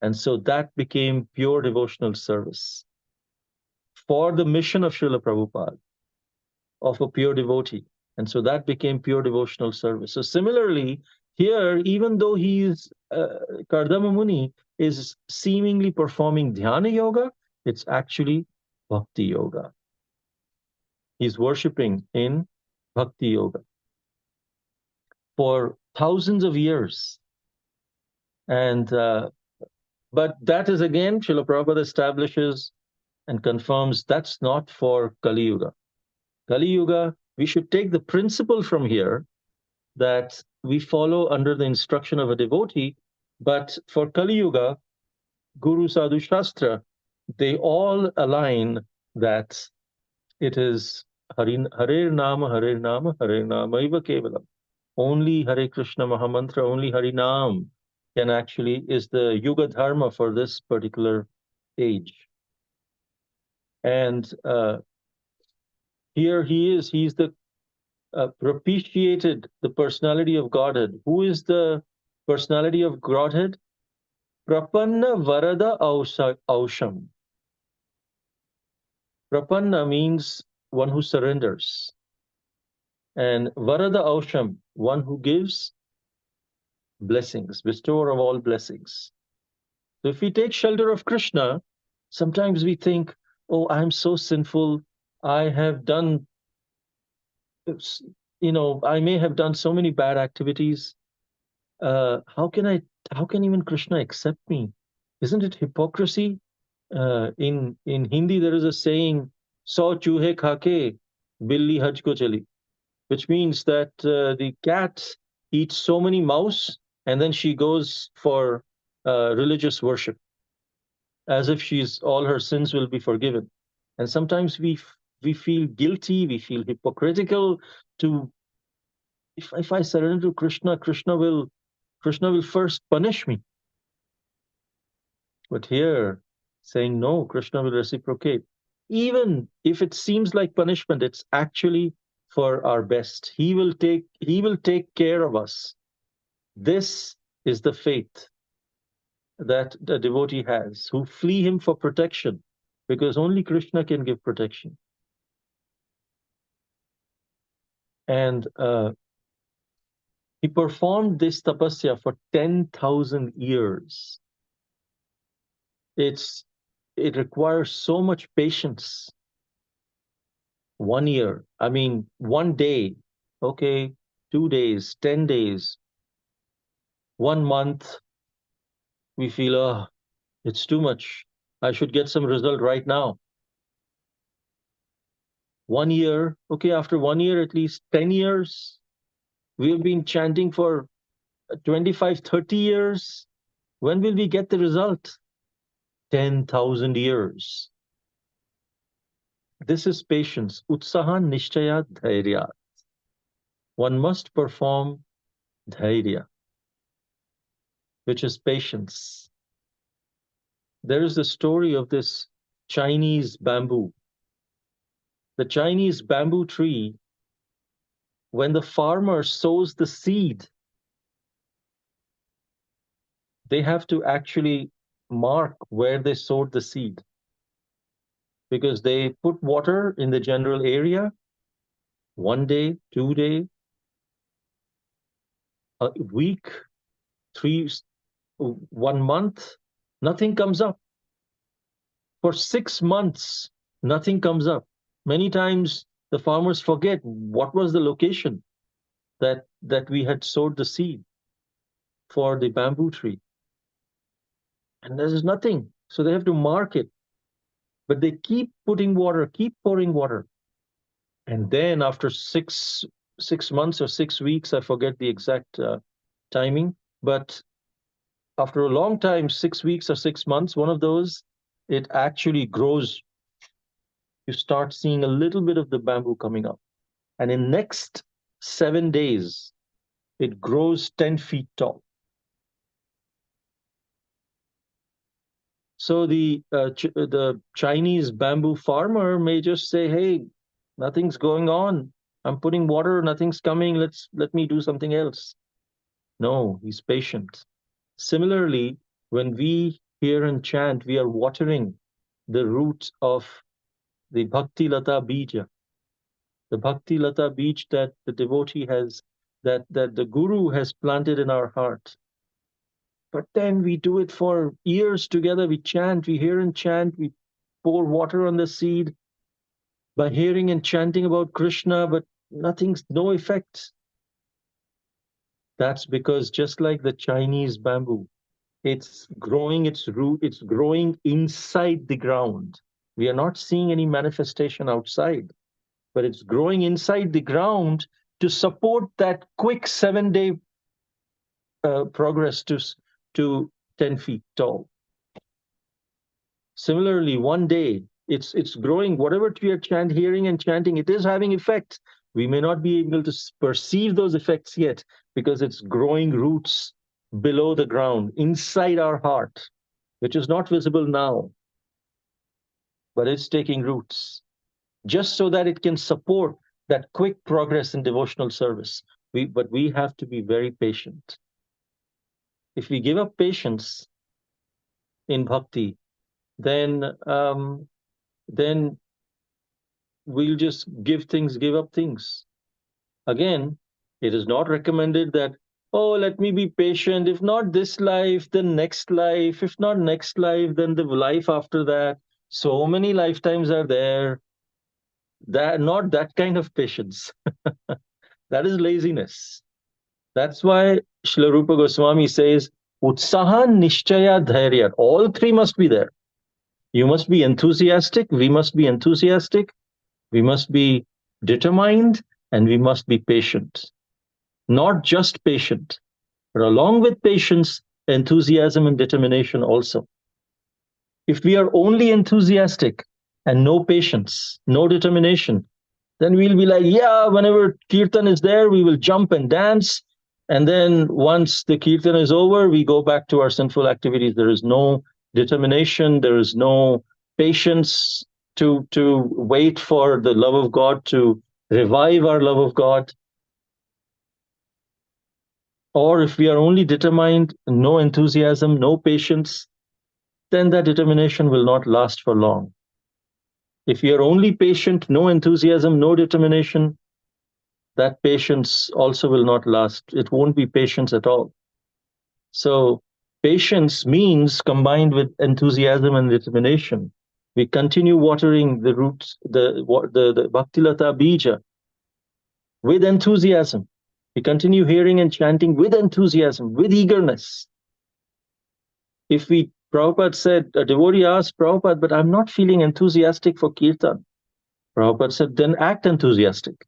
And so that became pure devotional service for the mission of Srila Prabhupada, of a pure devotee. And so that became pure devotional service. So similarly, here, even though Kardama Muni is seemingly performing dhyana yoga, it's actually bhakti yoga. He's worshipping in bhakti yoga for thousands of years. And but that is, again, Srila Prabhupada establishes and confirms that's not for Kali Yuga. Kali Yuga, we should take the principle from here that we follow under the instruction of a devotee, but for Kali Yuga, Guru Sadhu Shastra, they all align that it is Hare Nama, Hare Nama, Hare Nama Iva Kevalam. Only Hare Krishna Mahamantra, only Hari Nam. is the Yuga Dharma for this particular age. And here he's the propitiated, the personality of Godhead. Who is the personality of Godhead? Prapanna Varada Ausham. Prapanna means one who surrenders. And Varada Ausham, one who gives blessings, bestower of all blessings. So if we take shelter of Krishna, sometimes we think, oh, I'm so sinful. I have done, I may have done so many bad activities. How can even Krishna accept me? Isn't it hypocrisy? In Hindi, there is a saying, "So chuhe khake, billi haj ko chali," which means that the cat eats so many mouse and then she goes for religious worship, as if all her sins will be forgiven. And sometimes we feel guilty, we feel hypocritical to, if I surrender to Krishna, Krishna will first punish me. But here, saying no, Krishna will reciprocate. Even if it seems like punishment, it's actually for our best. He will take care of us. This is the faith that the devotee has, who flee him for protection, because only Krishna can give protection. And he performed this tapasya for 10,000 years. It requires so much patience. 1 year, I mean, 1 day, okay, 2 days, 10 days, 1 month, we feel, oh, it's too much. I should get some result right now. 1 year, okay, after 1 year, at least 10 years, we've been chanting for 25, 30 years. When will we get the result? 10,000 years. This is patience. Utsaha nishchaya dhairya. One must perform dhairya, which is patience. There is the story of this Chinese bamboo. The Chinese bamboo tree, when the farmer sows the seed, they have to actually mark where they sowed the seed, because they put water in the general area 1 day, 2 day, a week, 1 month, nothing comes up. For 6 months, nothing comes up. Many times the farmers forget what was the location that we had sowed the seed for the bamboo tree. And there is nothing. So they have to mark it. But they keep putting water, keep pouring water. And then after 6 months or 6 weeks, I forget the exact timing, but after a long time, 6 weeks or 6 months, one of those, it actually grows. You start seeing a little bit of the bamboo coming up. And in next 7 days, it grows 10 feet tall. So the Chinese bamboo farmer may just say, hey, nothing's going on. I'm putting water, nothing's coming. Let me do something else. No, he's patient. Similarly, when we hear and chant, we are watering the roots of the Bhakti Lata Bija. The Bhakti Lata Bij that the devotee has, that the Guru has planted in our heart. But then we do it for years together. We chant, we hear and chant, we pour water on the seed by hearing and chanting about Krishna, but no effect. That's because just like the Chinese bamboo, it's growing its root, it's growing inside the ground. We are not seeing any manifestation outside, but it's growing inside the ground to support that quick 7-day progress to 10 feet tall. Similarly, 1 day, it's growing. Whatever we are hearing and chanting, it is having effect. We may not be able to perceive those effects yet because it's growing roots below the ground, inside our heart, which is not visible now, but it's taking roots, just so that it can support that quick progress in devotional service. But we have to be very patient. If we give up patience in bhakti, then we'll just give up things. Again, it is not recommended that, oh, let me be patient. If not this life, then next life. If not next life, then the life after that. So many lifetimes are there. Not that kind of patience. That is laziness. That's why Srila Rupa Goswami says, Utsaha, Nishchaya, Dhairya. All three must be there. You must be enthusiastic. We must be enthusiastic. We must be determined, and we must be patient. Not just patient, but along with patience, enthusiasm and determination also. If we are only enthusiastic and no patience, no determination, then we'll be like, yeah, whenever kirtan is there, we will jump and dance. And then once the kirtan is over, we go back to our sinful activities. There is no determination, there is no patience to wait for the love of God to revive our love of God. Or if we are only determined, no enthusiasm, no patience, then that determination will not last for long. If we are only patient, no enthusiasm, no determination, that patience also will not last. It won't be patience at all. So patience means combined with enthusiasm and determination. We continue watering the roots, the Bhaktilata Bija with enthusiasm. We continue hearing and chanting with enthusiasm, with eagerness. If Prabhupada said, a devotee asked Prabhupada, but I'm not feeling enthusiastic for kirtan. Prabhupada said, then act enthusiastic.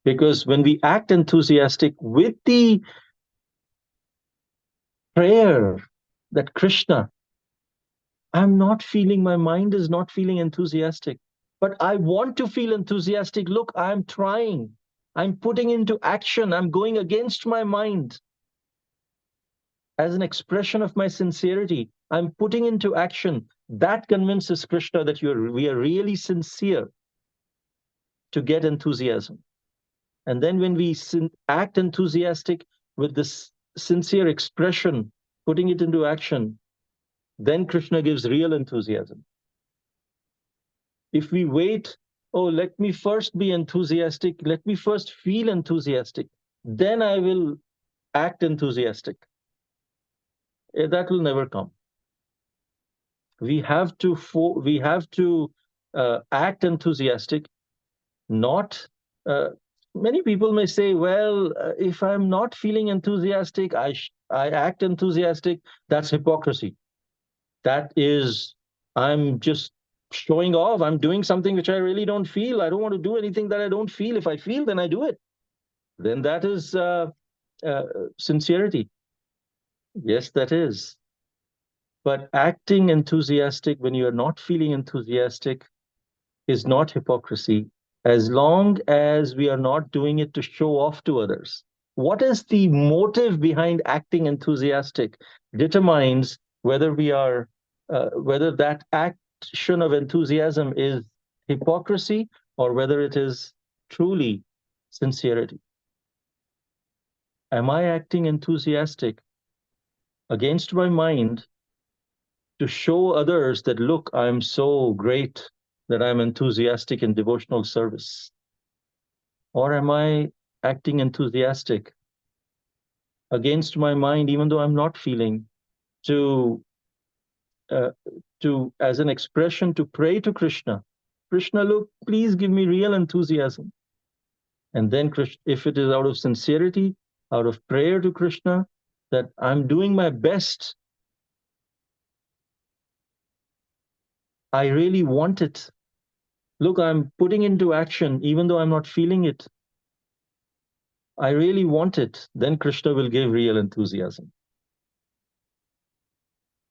Because when we act enthusiastic with the prayer that Krishna, my mind is not feeling enthusiastic, but I want to feel enthusiastic. Look, I'm trying. I'm putting into action. I'm going against my mind. As an expression of my sincerity, I'm putting into action. That convinces Krishna that we are really sincere to get enthusiasm. And then when we act enthusiastic with this sincere expression, putting it into action, then Krishna gives real enthusiasm. If we wait, oh, let me first be enthusiastic, let me first feel enthusiastic, then I will act enthusiastic. That will never come. We have to act enthusiastic, not many people may say, well, if I'm not feeling enthusiastic, I act enthusiastic. That's hypocrisy. That is, I'm just showing off. I'm doing something which I really don't feel. I don't want to do anything that I don't feel. If I feel, then I do it. Then that is sincerity. Yes, that is. But acting enthusiastic when you are not feeling enthusiastic is not hypocrisy, as long as we are not doing it to show off to others. What is the motive behind acting enthusiastic determines whether whether that action of enthusiasm is hypocrisy or whether it is truly sincerity. Am I acting enthusiastic against my mind to show others that, look, I'm so great that I'm enthusiastic in devotional service? Or am I acting enthusiastic against my mind, even though I'm not feeling, as an expression to pray to Krishna? Krishna, look, please give me real enthusiasm. And then if it is out of sincerity, out of prayer to Krishna, that I'm doing my best, I really want it. Look, I'm putting into action, even though I'm not feeling it. I really want it. Then Krishna will give real enthusiasm.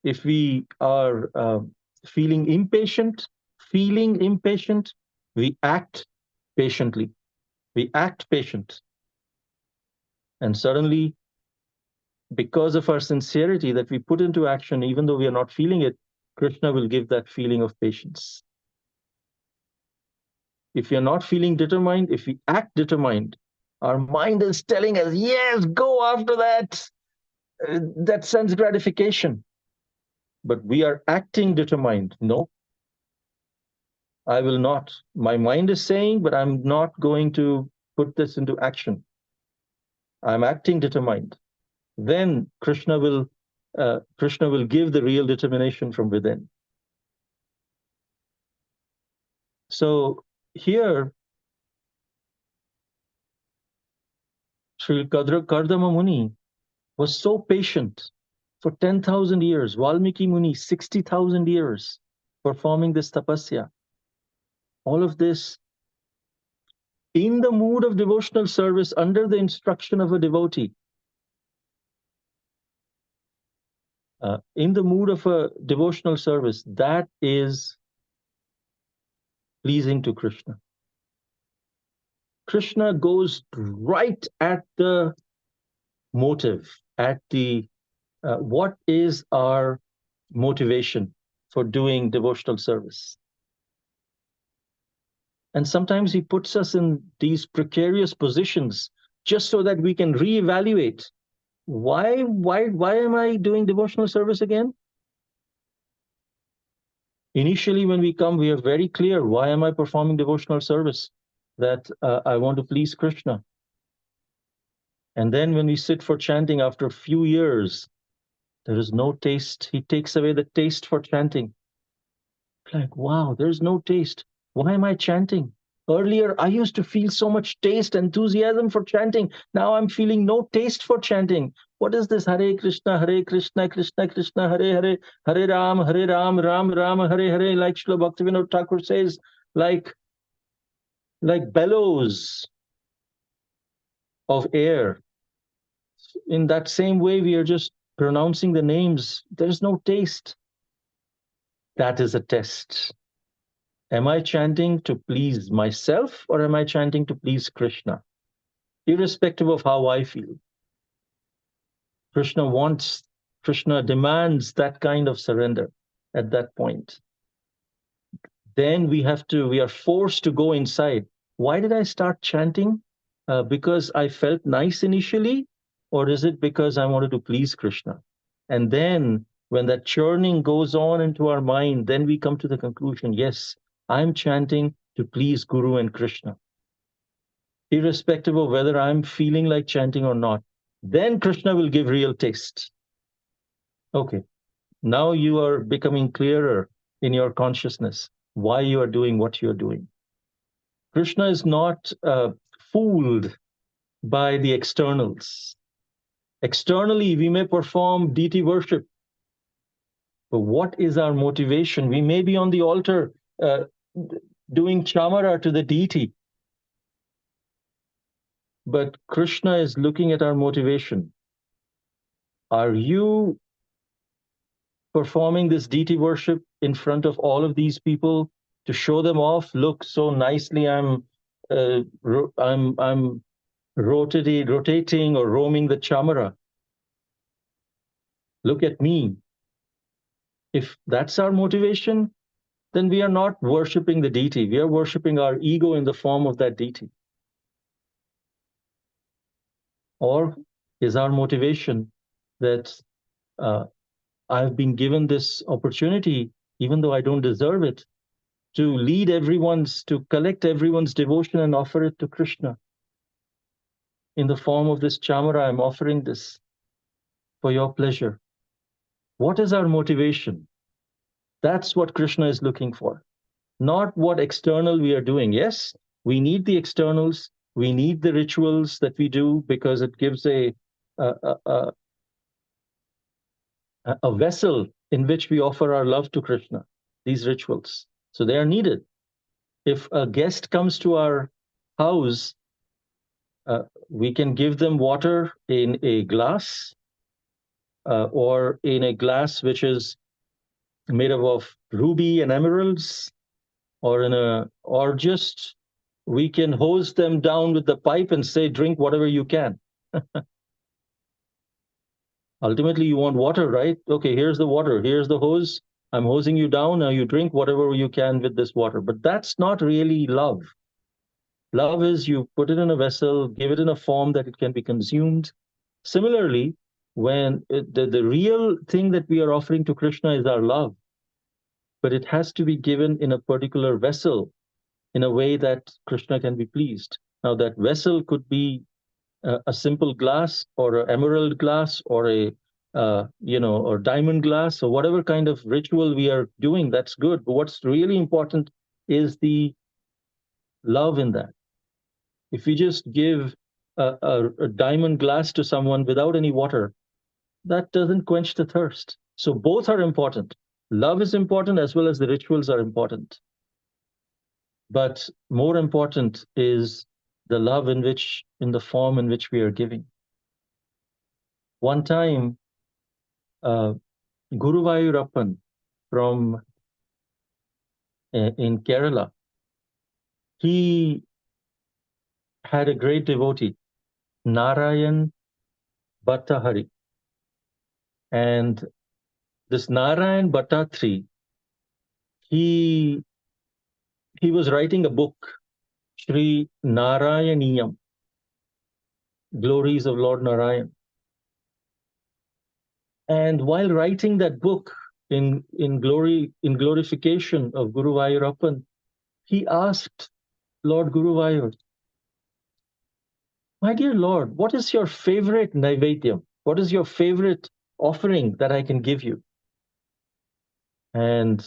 If we are feeling impatient, we act patiently. We act patient. And suddenly because of our sincerity that we put into action, even though we are not feeling it, Krishna will give that feeling of patience. If we are not feeling determined, if we act determined, our mind is telling us, yes, go after that sense gratification. But we are acting determined. No, I will not. My mind is saying, but I'm not going to put this into action. I'm acting determined. Then Krishna will give the real determination from within. So here, Sri Kardama Muni was so patient for 10,000 years. Valmiki Muni, 60,000 years performing this tapasya. All of this in the mood of devotional service under the instruction of a devotee. In the mood of a devotional service, that is pleasing to Krishna. Krishna goes right at the motive, at the what is our motivation for doing devotional service. And sometimes he puts us in these precarious positions just so that we can reevaluate. Why am I doing devotional service again? Initially, when we come, we are very clear. Why am I performing devotional service? That I want to please Krishna. And then when we sit for chanting after a few years, there is no taste. He takes away the taste for chanting. Like, wow, there's no taste. Why am I chanting? Earlier, I used to feel so much taste, enthusiasm for chanting. Now I'm feeling no taste for chanting. What is this? Hare Krishna, Krishna Krishna, Hare Hare, Hare Ram, Ram Ram, Hare Hare, like Srila Bhaktivinoda Thakur says, like bellows of air. In that same way, we are just pronouncing the names. There's no taste. That is a test. Am I chanting to please myself or am I chanting to please Krishna? Irrespective of how I feel. Krishna demands that kind of surrender at that point. Then we are forced to go inside. Why did I start chanting? Because I felt nice initially, or is it because I wanted to please Krishna? And then when that churning goes on into our mind, then we come to the conclusion, yes, I'm chanting to please Guru and Krishna. Irrespective of whether I'm feeling like chanting or not, then Krishna will give real taste. Okay, now you are becoming clearer in your consciousness why you are doing what you're doing. Krishna is not fooled by the externals. Externally, we may perform deity worship, but what is our motivation? We may be on the altar doing chamara to the deity, but Krishna is looking at our motivation. Are you performing this deity worship in front of all of these people to show them off? Look, so nicely I'm rotating or roaming the chamara. Look at me. If that's our motivation, then we are not worshipping the deity. We are worshipping our ego in the form of that deity. Or is our motivation that I've been given this opportunity, even though I don't deserve it, to to collect everyone's devotion and offer it to Krishna. In the form of this chamara, I'm offering this for your pleasure. What is our motivation? That's what Krishna is looking for. Not what external we are doing. Yes, we need the externals. We need the rituals that we do because it gives a vessel in which we offer our love to Krishna, these rituals. So they are needed. If a guest comes to our house, we can give them water in a glass or in a glass which is made up of ruby and emeralds, or just we can hose them down with the pipe and say, drink whatever you can. Ultimately, you want water, right? Okay, here's the water. Here's the hose. I'm hosing you down. Now you drink whatever you can with this water. But that's not really love. Love is you put it in a vessel, give it in a form that it can be consumed. Similarly, when the real thing that we are offering to Krishna is our love, but it has to be given in a particular vessel in a way that Krishna can be pleased. Now, that vessel could be a simple glass or an emerald glass or a or diamond glass or whatever kind of ritual we are doing. That's good. But what's really important is the love in that. If we just give a diamond glass to someone without any water, that doesn't quench the thirst. So both are important. Love is important as well as the rituals are important. But more important is the love in the form in which we are giving. One time, Guru Vayurappan from in Kerala, he had a great devotee, Narayan Bhattahari. And this Narayan Bhattatri, he was writing a book, Sri Narayaniyam, Glories of Lord Narayan. And while writing that book in glorification of Guru Vayurappan, he asked Lord Guru Vayur, my dear Lord, what is your favorite Naivedyam? What is your favorite offering that I can give you? And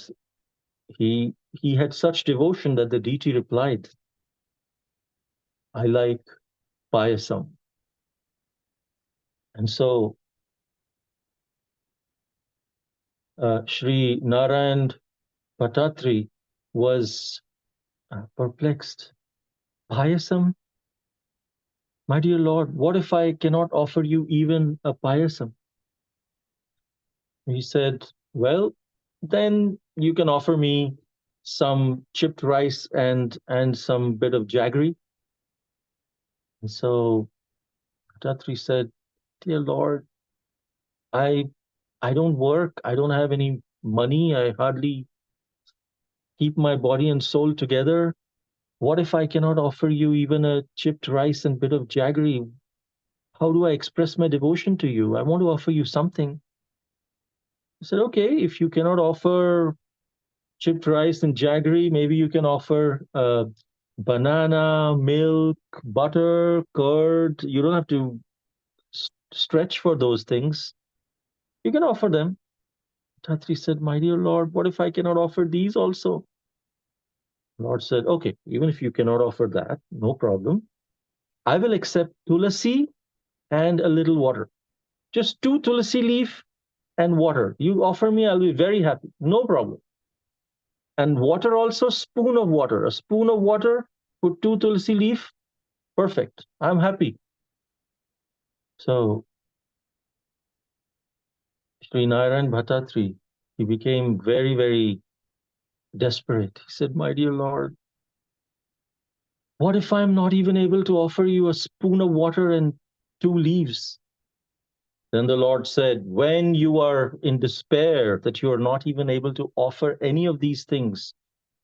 he had such devotion that the deity replied, I like payasam. And so Sri Narayan Bhattatri was perplexed. Payasam? My dear Lord, what if I cannot offer you even a payasam? He said, well, then you can offer me some chipped rice and some bit of jaggery. And so Bhattatri said, dear Lord, I don't work, I don't have any money, I hardly keep my body and soul together. What if I cannot offer you even a chipped rice and bit of jaggery? How do I express my devotion to you? I want to offer you something. I said, okay, if you cannot offer chipped rice and jaggery, maybe you can offer banana, milk, butter, curd. You don't have to stretch for those things. You can offer them. Tatri said, my dear Lord, what if I cannot offer these also? Lord said, okay, even if you cannot offer that, no problem. I will accept tulasi and a little water. Just 2 tulasi leaf and water. You offer me, I'll be very happy. No problem. And water also, spoon of water. A spoon of water, put 2 tulsi leaf, perfect. I'm happy. So Sri Narayan Bhattatri, he became very, very desperate. He said, my dear Lord, what if I'm not even able to offer you a spoon of water and 2 leaves? Then the Lord said, when you are in despair that you are not even able to offer any of these things,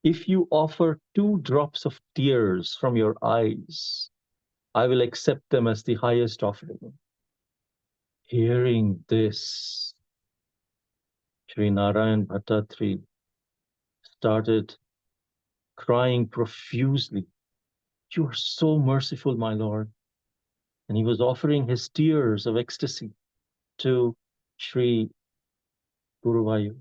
if you offer 2 drops of tears from your eyes, I will accept them as the highest offering. Hearing this, Sri Narayan Bhattatri started crying profusely. You are so merciful, my Lord. And he was offering his tears of ecstasy to Sri Guru Vayu.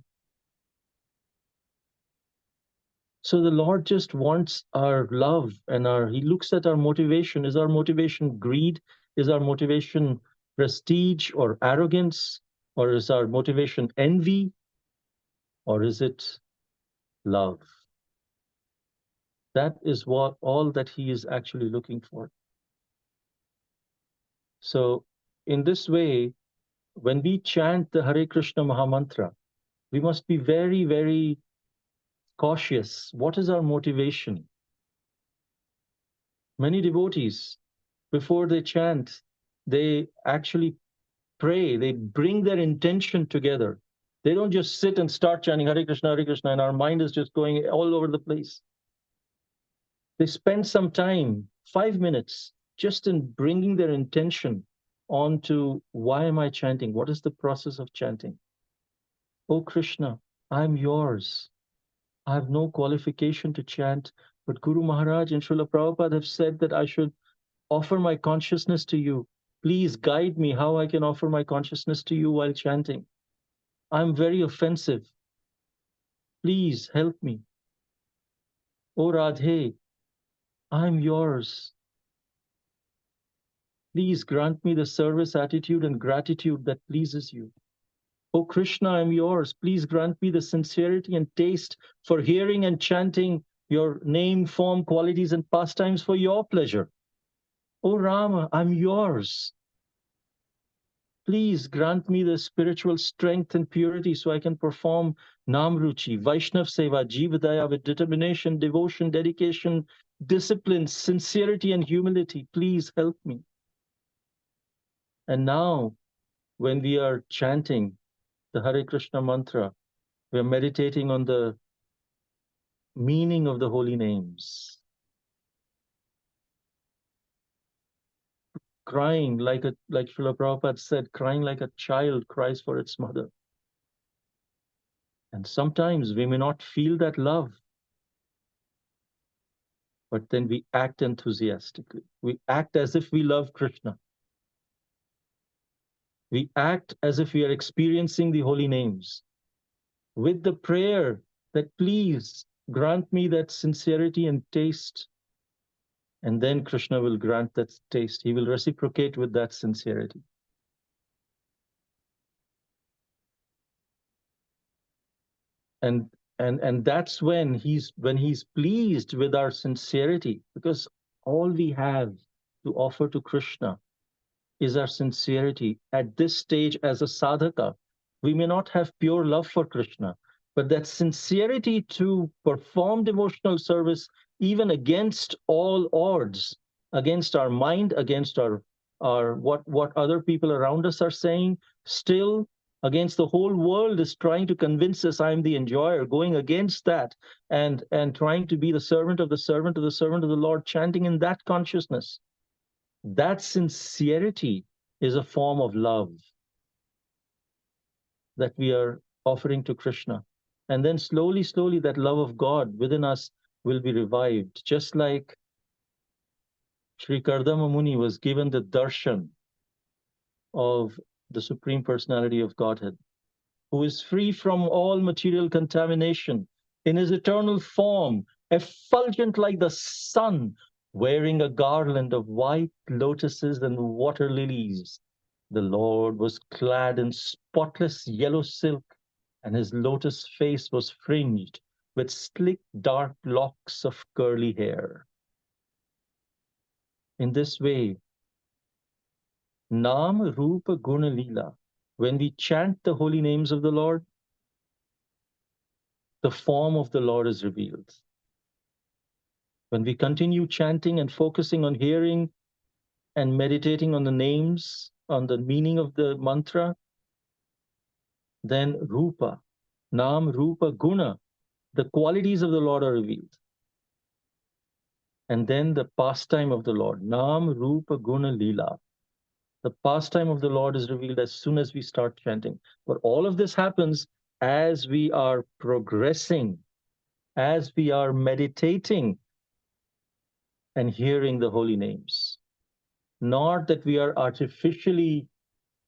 So the Lord just wants our love and he looks at our motivation. Is our motivation greed? Is our motivation prestige or arrogance? Or is our motivation envy? Or is it love? That is all that he is actually looking for. So in this way, when we chant the Hare Krishna Mahamantra, we must be very, very cautious. What is our motivation? Many devotees, before they chant, they actually pray, they bring their intention together. They don't just sit and start chanting Hare Krishna, and our mind is just going all over the place. They spend some time, 5 minutes, just in bringing their intention onto why am I chanting? What is the process of chanting? Oh Krishna, I'm yours. I have no qualification to chant, but Guru Maharaj and Srila Prabhupada have said that I should offer my consciousness to you. Please guide me how I can offer my consciousness to you while chanting. I'm very offensive. Please help me. Oh Radhe, I'm yours. Please grant me the service attitude and gratitude that pleases you. Oh Krishna, I'm yours. Please grant me the sincerity and taste for hearing and chanting your name, form, qualities, and pastimes for your pleasure. Oh Rama, I'm yours. Please grant me the spiritual strength and purity so I can perform Namruchi, Vaishnav Seva, Jivadaya with determination, devotion, dedication, discipline, sincerity, and humility. Please help me. And now, when we are chanting the Hare Krishna mantra, we are meditating on the meaning of the holy names. Crying like Srila Prabhupada said, crying like a child cries for its mother. And sometimes we may not feel that love, but then we act enthusiastically. We act as if we love Krishna. We act as if we are experiencing the holy names with the prayer that please grant me that sincerity and taste. And then Krishna will grant that taste. He will reciprocate with that sincerity. And that's when he's pleased with our sincerity, because all we have to offer to Krishna is our sincerity. At this stage as a sadhaka, we may not have pure love for Krishna, but that sincerity to perform devotional service even against all odds, against our mind, against our what other people around us are saying, still against the whole world is trying to convince us I'm the enjoyer, going against that and trying to be the servant of the servant of the servant of the Lord, chanting in that consciousness. That sincerity is a form of love that we are offering to Krishna. And then slowly, slowly, that love of God within us will be revived. Just like Sri Kardama Muni was given the darshan of the Supreme Personality of Godhead, who is free from all material contamination, in his eternal form, effulgent like the sun, wearing a garland of white lotuses and water lilies. The Lord was clad in spotless yellow silk, and his lotus face was fringed with slick dark locks of curly hair. In this way, Nam Rupa Guna Lila, when we chant the holy names of the Lord, the form of the Lord is revealed. When we continue chanting and focusing on hearing and meditating on the names, on the meaning of the mantra, then Rupa, Nam, Rupa, Guna, the qualities of the Lord are revealed. And then the pastime of the Lord, Nam, Rupa, Guna, Lila. The pastime of the Lord is revealed as soon as we start chanting. But all of this happens as we are progressing, as we are meditating and hearing the holy names. Not that we are artificially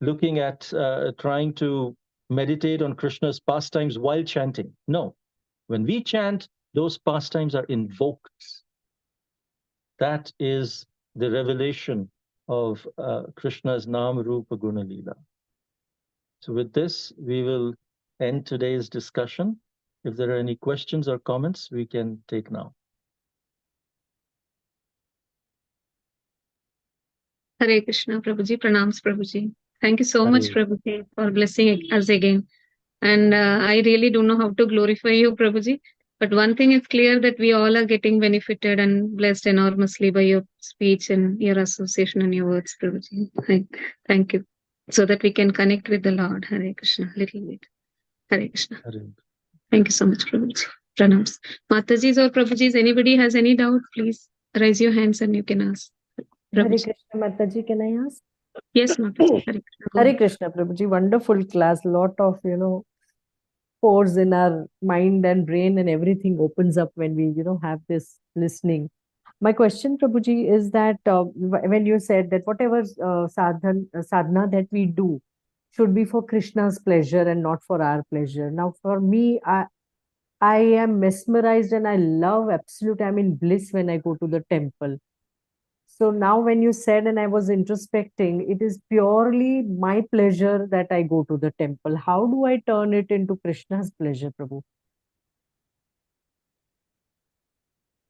looking at trying to meditate on Krishna's pastimes while chanting. No. When we chant, those pastimes are invoked. That is the revelation of Krishna's Nam Rupa Guna Lila. So with this, we will end today's discussion. If there are any questions or comments, we can take now. Hare Krishna, Prabhuji. Pranams, Prabhuji. Thank you so Hare. much, Prabhuji, for blessing us again. And I really don't know how to glorify you, Prabhuji. But one thing is clear, that we all are getting benefited and blessed enormously by your speech and your association and your words, Prabhuji. Thank you. so that we can connect with the Lord. Hare Krishna, little bit. Hare Krishna. Hare. Thank you so much, Prabhuji. Pranams. Mataji's or Prabhuji's, anybody has any doubt, please raise your hands and you can ask. Hare Prabhuji. Krishna, Mataji, can I ask? Yes, Mataji. Hare Krishna. Go Hare ahead. Krishna, Prabhuji. Wonderful class. Lot of, pores in our mind and brain, and everything opens up when we, have this listening. My question, Prabhuji, is that when you said that whatever sadhana that we do should be for Krishna's pleasure and not for our pleasure. Now, for me, I am mesmerized and I love absolute. I'm in bliss when I go to the temple. So now when you said, and I was introspecting, it is purely my pleasure that I go to the temple. How do I turn it into Krishna's pleasure, Prabhu?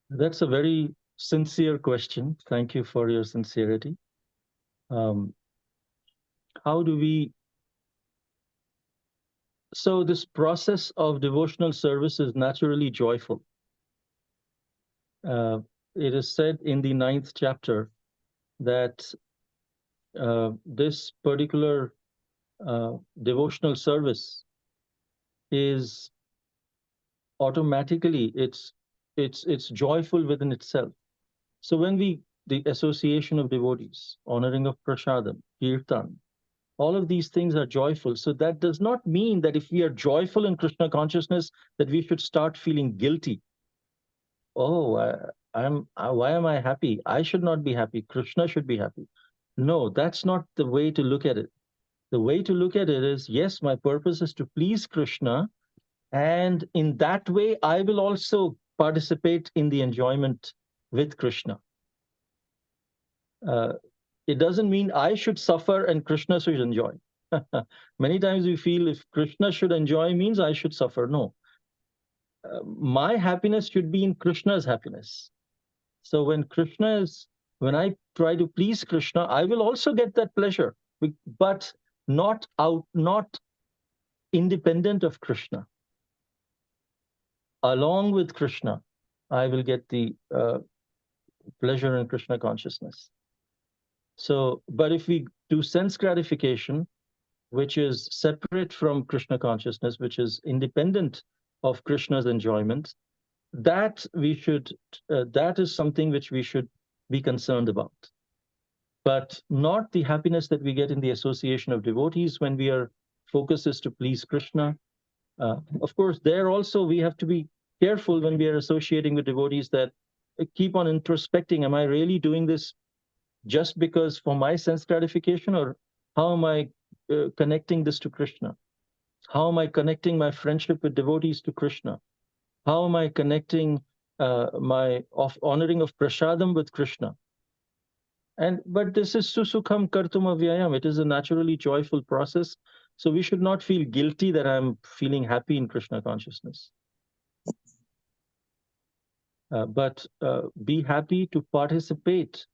That's a very sincere question. Thank you for your sincerity. How do we... So this process of devotional service is naturally joyful. It is said in the 9th chapter that this particular devotional service is automatically, it's joyful within itself. So when the association of devotees, honoring of prasadam, kirtan, all of these things are joyful. So that does not mean that if we are joyful in Krishna consciousness, that we should start feeling guilty. Oh, why am I happy? I should not be happy. Krishna should be happy. No, that's not the way to look at it. The way to look at it is, yes, my purpose is to please Krishna, and in that way, I will also participate in the enjoyment with Krishna. It doesn't mean I should suffer and Krishna should enjoy. Many times we feel if Krishna should enjoy means I should suffer. No. My happiness should be in Krishna's happiness. So when I try to please Krishna, I will also get that pleasure, but not independent of Krishna. Along with Krishna, I will get the pleasure in Krishna consciousness. So, but if we do sense gratification, which is separate from Krishna consciousness, which is independent of Krishna's enjoyment, that is something which we should be concerned about. But not the happiness that we get in the association of devotees when focus is to please Krishna. Of course, there also we have to be careful when we are associating with devotees that keep on introspecting, am I really doing this just because for my sense gratification, or how am I connecting this to Krishna? How am I connecting my friendship with devotees to Krishna? How am I connecting my honoring of prasadam with Krishna? But this is susukham kartum avyayam. It is a naturally joyful process. So we should not feel guilty that I'm feeling happy in Krishna consciousness. But be happy to participate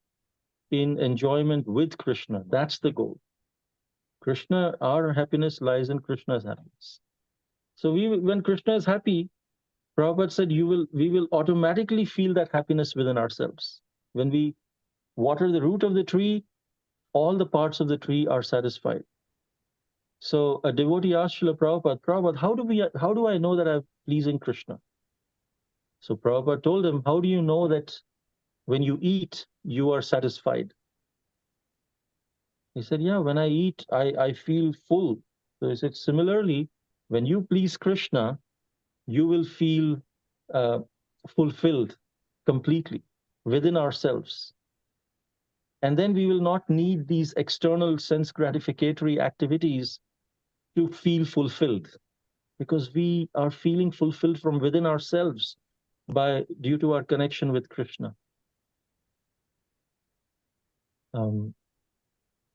in enjoyment with Krishna. That's the goal. Krishna, our happiness lies in Krishna's happiness. So when Krishna is happy, Prabhupada said, we will automatically feel that happiness within ourselves. When we water the root of the tree, all the parts of the tree are satisfied. So a devotee asked Srila Prabhupada, Prabhupada, how do I know that I'm pleasing Krishna? So Prabhupada told him, how do you know that when you eat, you are satisfied? He said, yeah, when I eat, I feel full. So he said, similarly, when you please Krishna, you will feel fulfilled completely within ourselves. And then we will not need these external sense gratificatory activities to feel fulfilled, because we are feeling fulfilled from within ourselves due to our connection with Krishna.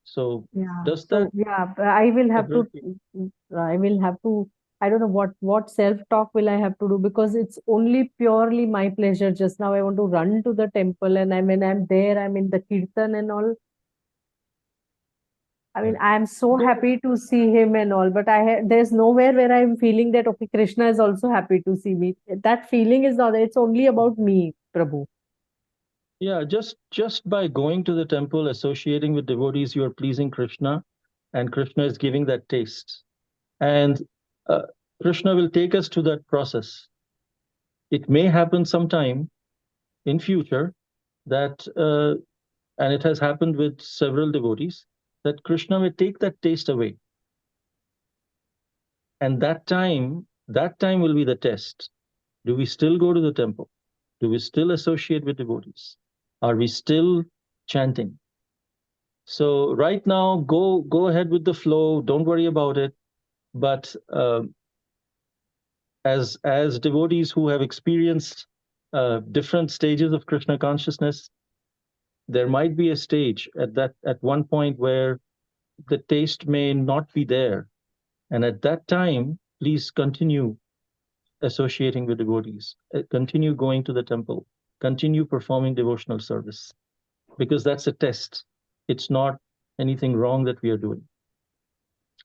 So does that? Yeah, I will have to, I don't know what self-talk will I have to do, because it's only purely my pleasure. Just now I want to run to the temple, and I'm there, I'm in the kirtan and all. I mean, I'm so happy to see him and all, but there's nowhere where I'm feeling that, okay, Krishna is also happy to see me. That feeling is not there. It's only about me, Prabhu. Yeah, just by going to the temple, associating with devotees, you are pleasing Krishna. and Krishna is giving that taste. And Krishna will take us to that process. It may happen sometime in future that, and it has happened with several devotees, that Krishna will take that taste away. And that time will be the test. Do we still go to the temple? Do we still associate with devotees? Are we still chanting? So right now, go ahead with the flow. Don't worry about it. But as devotees who have experienced different stages of Krishna consciousness, there might be a stage at one point where the taste may not be there, and at that time, please continue associating with devotees, continue going to the temple, continue performing devotional service, because that's a test. It's not anything wrong that we are doing.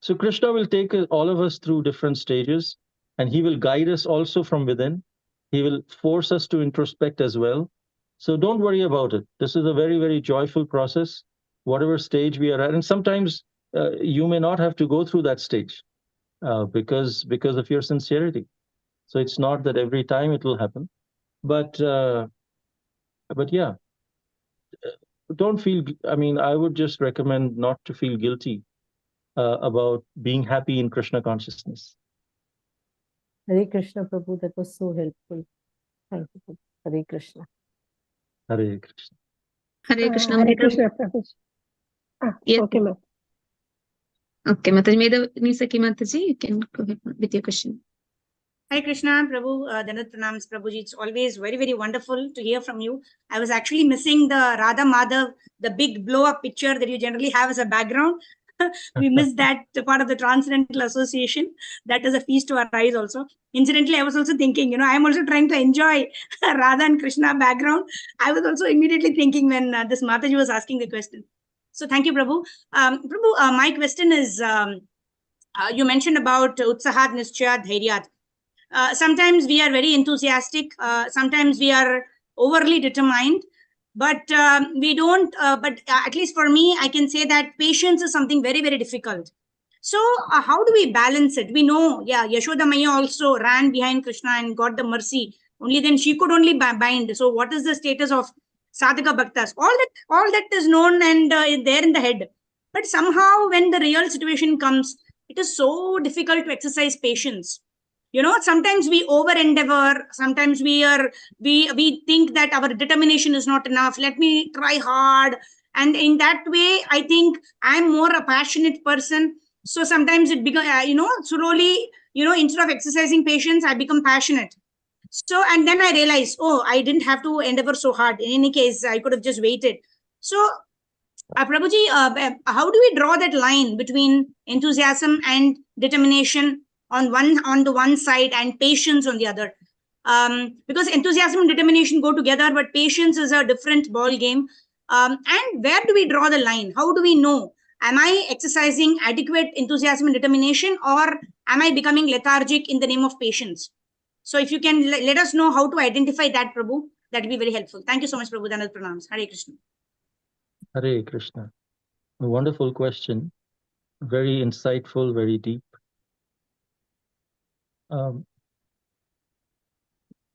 So Krishna will take all of us through different stages, and he will guide us also from within. He will force us to introspect as well. So don't worry about it. This is a very, very joyful process, whatever stage we are at. And sometimes you may not have to go through that stage because of your sincerity. So it's not that every time it will happen, but yeah, don't feel. I mean, I would just recommend not to feel guilty about being happy in Krishna consciousness. Hare Krishna, Prabhu, that was so helpful. Thank you, Prabhu. Hare Krishna. Hare Krishna. Hare Krishna. Hare Krishna, Prabhu. Yes. Okay, ma'am. Okay, Mataji, Nisaki Mataji, you can go ahead with your question. Hare Krishna, Prabhu, Danat Pranams, Prabhuji. It's always very, very wonderful to hear from you. I was actually missing the Radha Madhav, the big blow-up picture that you generally have as a background. We missed that part of the Transcendental Association. That is a feast to our eyes also. Incidentally, I was also thinking, I'm also trying to enjoy Radha and Krishna background. I was also immediately thinking when this Mataji was asking the question. So thank you, Prabhu. Prabhu, my question is, you mentioned about Utsahat, Nischayat, Dhairyat. Sometimes we are very enthusiastic. Sometimes we are overly determined. But we don't, but at least for me, I can say that patience is something very, very difficult. So how do we balance it? We know, Yashoda Maya also ran behind Krishna and got the mercy. Only then she could only bind. So what is the status of Sadhaka Bhaktas? All that is known and there in the head. But somehow when the real situation comes, it is so difficult to exercise patience. Sometimes we over endeavor. Sometimes we think that our determination is not enough. Let me try hard. And in that way, I think I'm more a passionate person. So sometimes it becomes, slowly, instead of exercising patience, I become passionate. So, and then I realized, I didn't have to endeavor so hard. In any case, I could have just waited. So, Prabhuji, how do we draw that line between enthusiasm and determination on the one side and patience on the other? Because enthusiasm and determination go together, but patience is a different ball game. And where do we draw the line? How do we know? Am I exercising adequate enthusiasm and determination, or am I becoming lethargic in the name of patience? So if you can let us know how to identify that, Prabhu, that would be very helpful. Thank you so much, Prabhu. Danat Pranams. Hare Krishna. Hare Krishna. A wonderful question. Very insightful, very deep.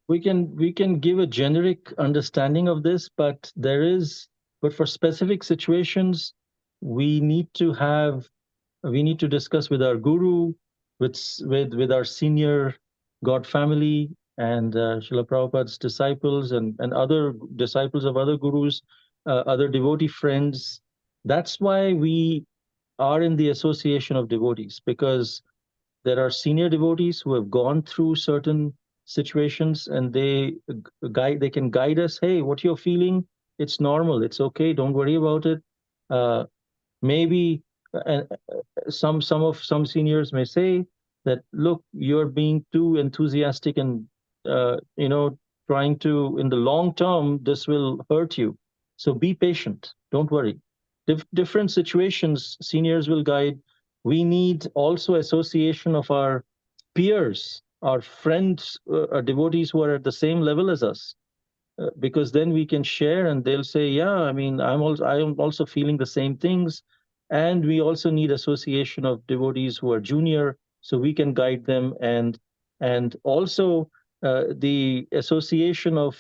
We can give a generic understanding of this, but for specific situations, we need to discuss with our guru, with our senior God family, and Srila Prabhupada's disciples and other disciples of other gurus, other devotee friends. That's why we are in the association of devotees, because there are senior devotees who have gone through certain situations, and they can guide us. Hey, what you're feeling, it's normal, it's okay, don't worry about it. Maybe some seniors may say that, look, you're being too enthusiastic and trying to, in the long term, this will hurt you. So be patient, don't worry. Different situations, seniors will guide. We need also association of our peers, our friends, our devotees who are at the same level as us, because then we can share, and they'll say, yeah, I mean, I am also feeling the same things, and we also need association of devotees who are junior, so we can guide them, and also the association of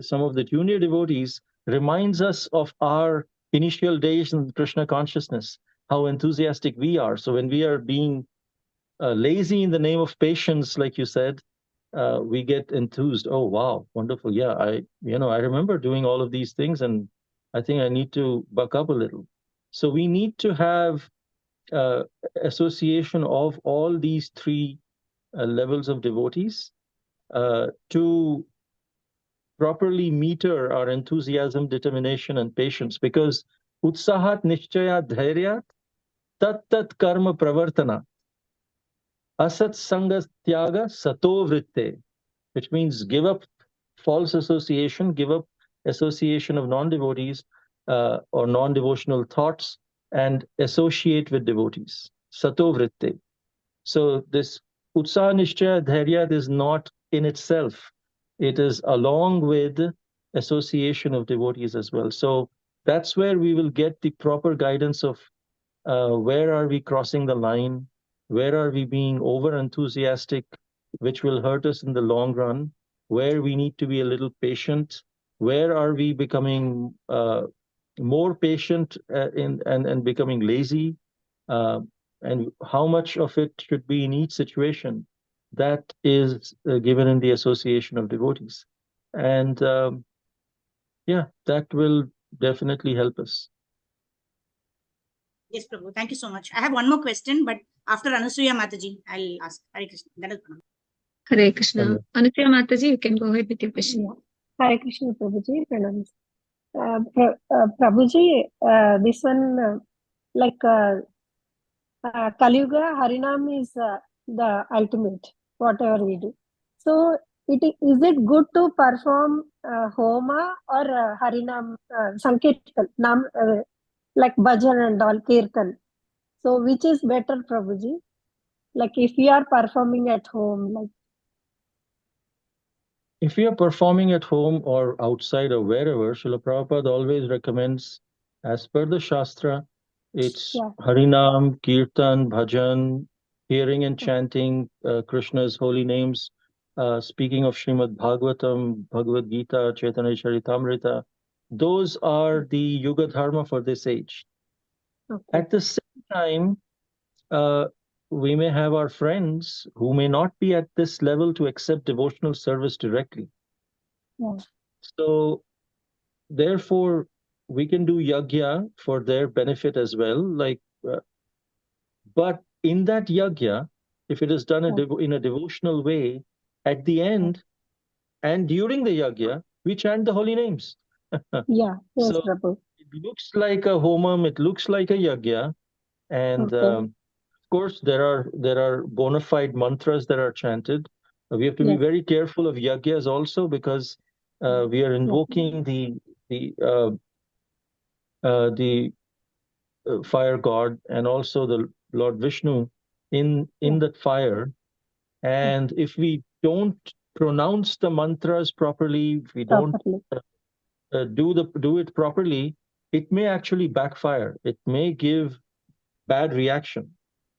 some of the junior devotees reminds us of our initial days in Krishna consciousness, how enthusiastic we are. So when we are being lazy in the name of patience, like you said, we get enthused. Oh, wow, wonderful. Yeah, I remember doing all of these things, and I think I need to buck up a little. So we need to have uh, association of all these three levels of devotees to properly meter our enthusiasm, determination, and patience. Because utsahat nishchaya dhairyat tat tat karma pravartana asat sanga tyaga sato vritte, which means give up false association, give up association of non-devotees or non-devotional thoughts, and associate with devotees. Sato vritte. So this utsaha nishchaya dhairya is not in itself. It is along with association of devotees as well. So that's where we will get the proper guidance of where are we crossing the line, where are we being over enthusiastic, which will hurt us in the long run, where we need to be a little patient, where are we becoming more patient and becoming lazy, uh, and how much of it should be in each situation. That is given in the association of devotees. And yeah, that will definitely help us. Yes, Prabhu. Thank you so much. I have one more question, but after Anasuya Mataji, I'll ask. Hare Krishna. That is Pranam. Hare Krishna. Anupriya Mataji, you can go ahead with your question. Yeah. Hare Krishna, Prabhuji. Pranam. Prabhuji, this one, Kali Yuga, Harinam is the ultimate, whatever we do. So, is it good to perform Homa or Harinam, Sankirtan, like bhajan and all, Kirtan? So, which is better, Prabhuji? Like if we are performing at home, like. If we are performing at home or outside or wherever, Srila Prabhupada always recommends, as per the Shastra, it's Harinam, Kirtan, Bhajan, hearing and chanting Krishna's holy names, speaking of Srimad Bhagavatam, Bhagavad Gita, Chaitanya Charitamrita. Those are the Yuga Dharma for this age. Okay. At the same time, we may have our friends who may not be at this level to accept devotional service directly. Yeah. So therefore, we can do yajna for their benefit as well. But in that yajna, if it is done in a devotional way, at the end and during the yajna, we chant the holy names. Yeah. Yes, So Prabhu. it looks like a homam, it looks like a yajna, and of course, there are bona fide mantras that are chanted. We have to be very careful of yajnas also, because we are invoking the fire god and also the Lord Vishnu in that fire. And if we don't pronounce the mantras properly, if we don't do it properly, it may actually backfire. It may give bad reaction.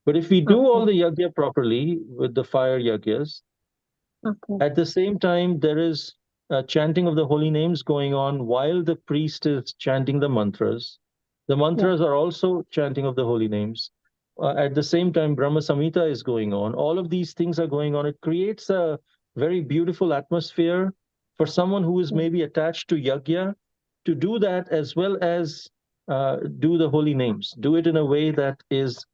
But if we do all the yajna properly with the fire yajnas, at the same time, there is chanting of the holy names going on while the priest is chanting the mantras. The mantras are also chanting of the holy names. At the same time, Brahma Samhita is going on. All of these things are going on. It creates a very beautiful atmosphere for someone who is maybe attached to yajna to do that, as well as do the holy names. Do it in a way that is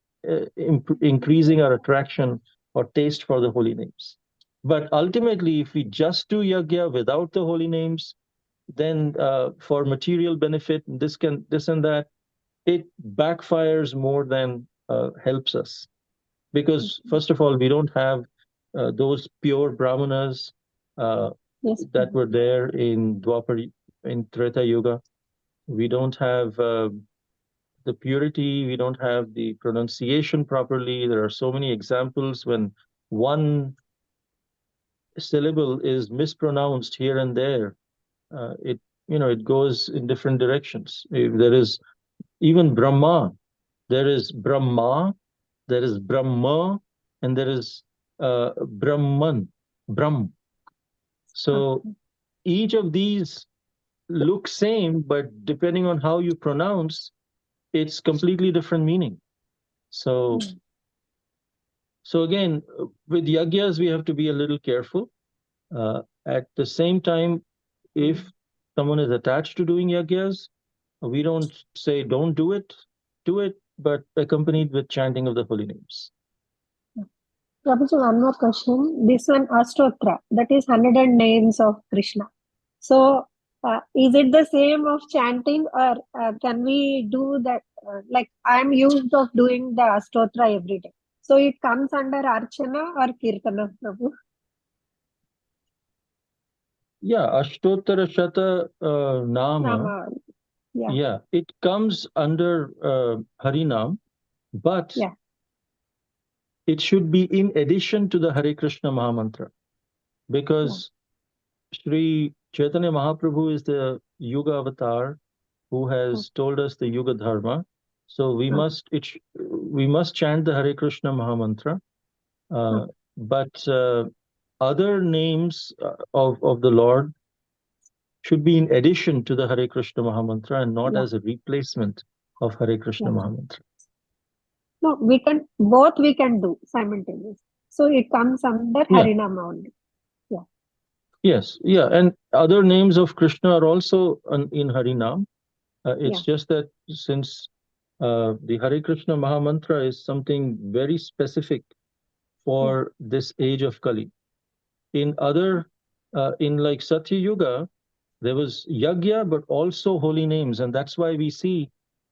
increasing our attraction or taste for the holy names. But ultimately, if we just do yajna without the holy names, then for material benefit, this and that, it backfires more than helps us. Because first of all, we don't have those pure brahmanas that were there in Dwapar, in Treta Yuga. We don't have the purity, we don't have the pronunciation properly. There are so many examples when one syllable is mispronounced here and there. It goes in different directions. If there is even Brahma, there is Brahma, there is Brahma, and there is Brahman, Brahm. So each of these look same, but depending on how you pronounce, it's completely different meaning. So, so again, with yagyas, we have to be a little careful. At the same time, if someone is attached to doing yagyas, we don't say don't do it, but accompanied with chanting of the holy names. Prabhuji, one more question. This one, Ashtotra, that is 100 names of Krishna. So, is it the same of chanting, or can we do that? Like, I'm used of doing the Ashtotra every day. So, it comes under Archana or Kirtana, Prabhu? Yeah, Ashtottara Shata Nama. Nama. Yeah. Yeah, it comes under Harinam, but Yeah. it should be in addition to the Hare Krishna Mahamantra, because Sri Chaitanya Mahaprabhu is the Yuga avatar who has told us the Yuga Dharma. So we must chant the Hare Krishna Mahamantra, but other names of the Lord should be in addition to the Hare Krishna Mahamantra and not as a replacement of Hare Krishna Mahamantra. No, we can do simultaneously. So it comes under Harinama only. Yeah. Yes, yeah, and other names of Krishna are also in Harinam. It's just that since the Hare Krishna Mahamantra is something very specific for this age of Kali. In like Satya Yuga, there was Yagya, but also holy names. And that's why we see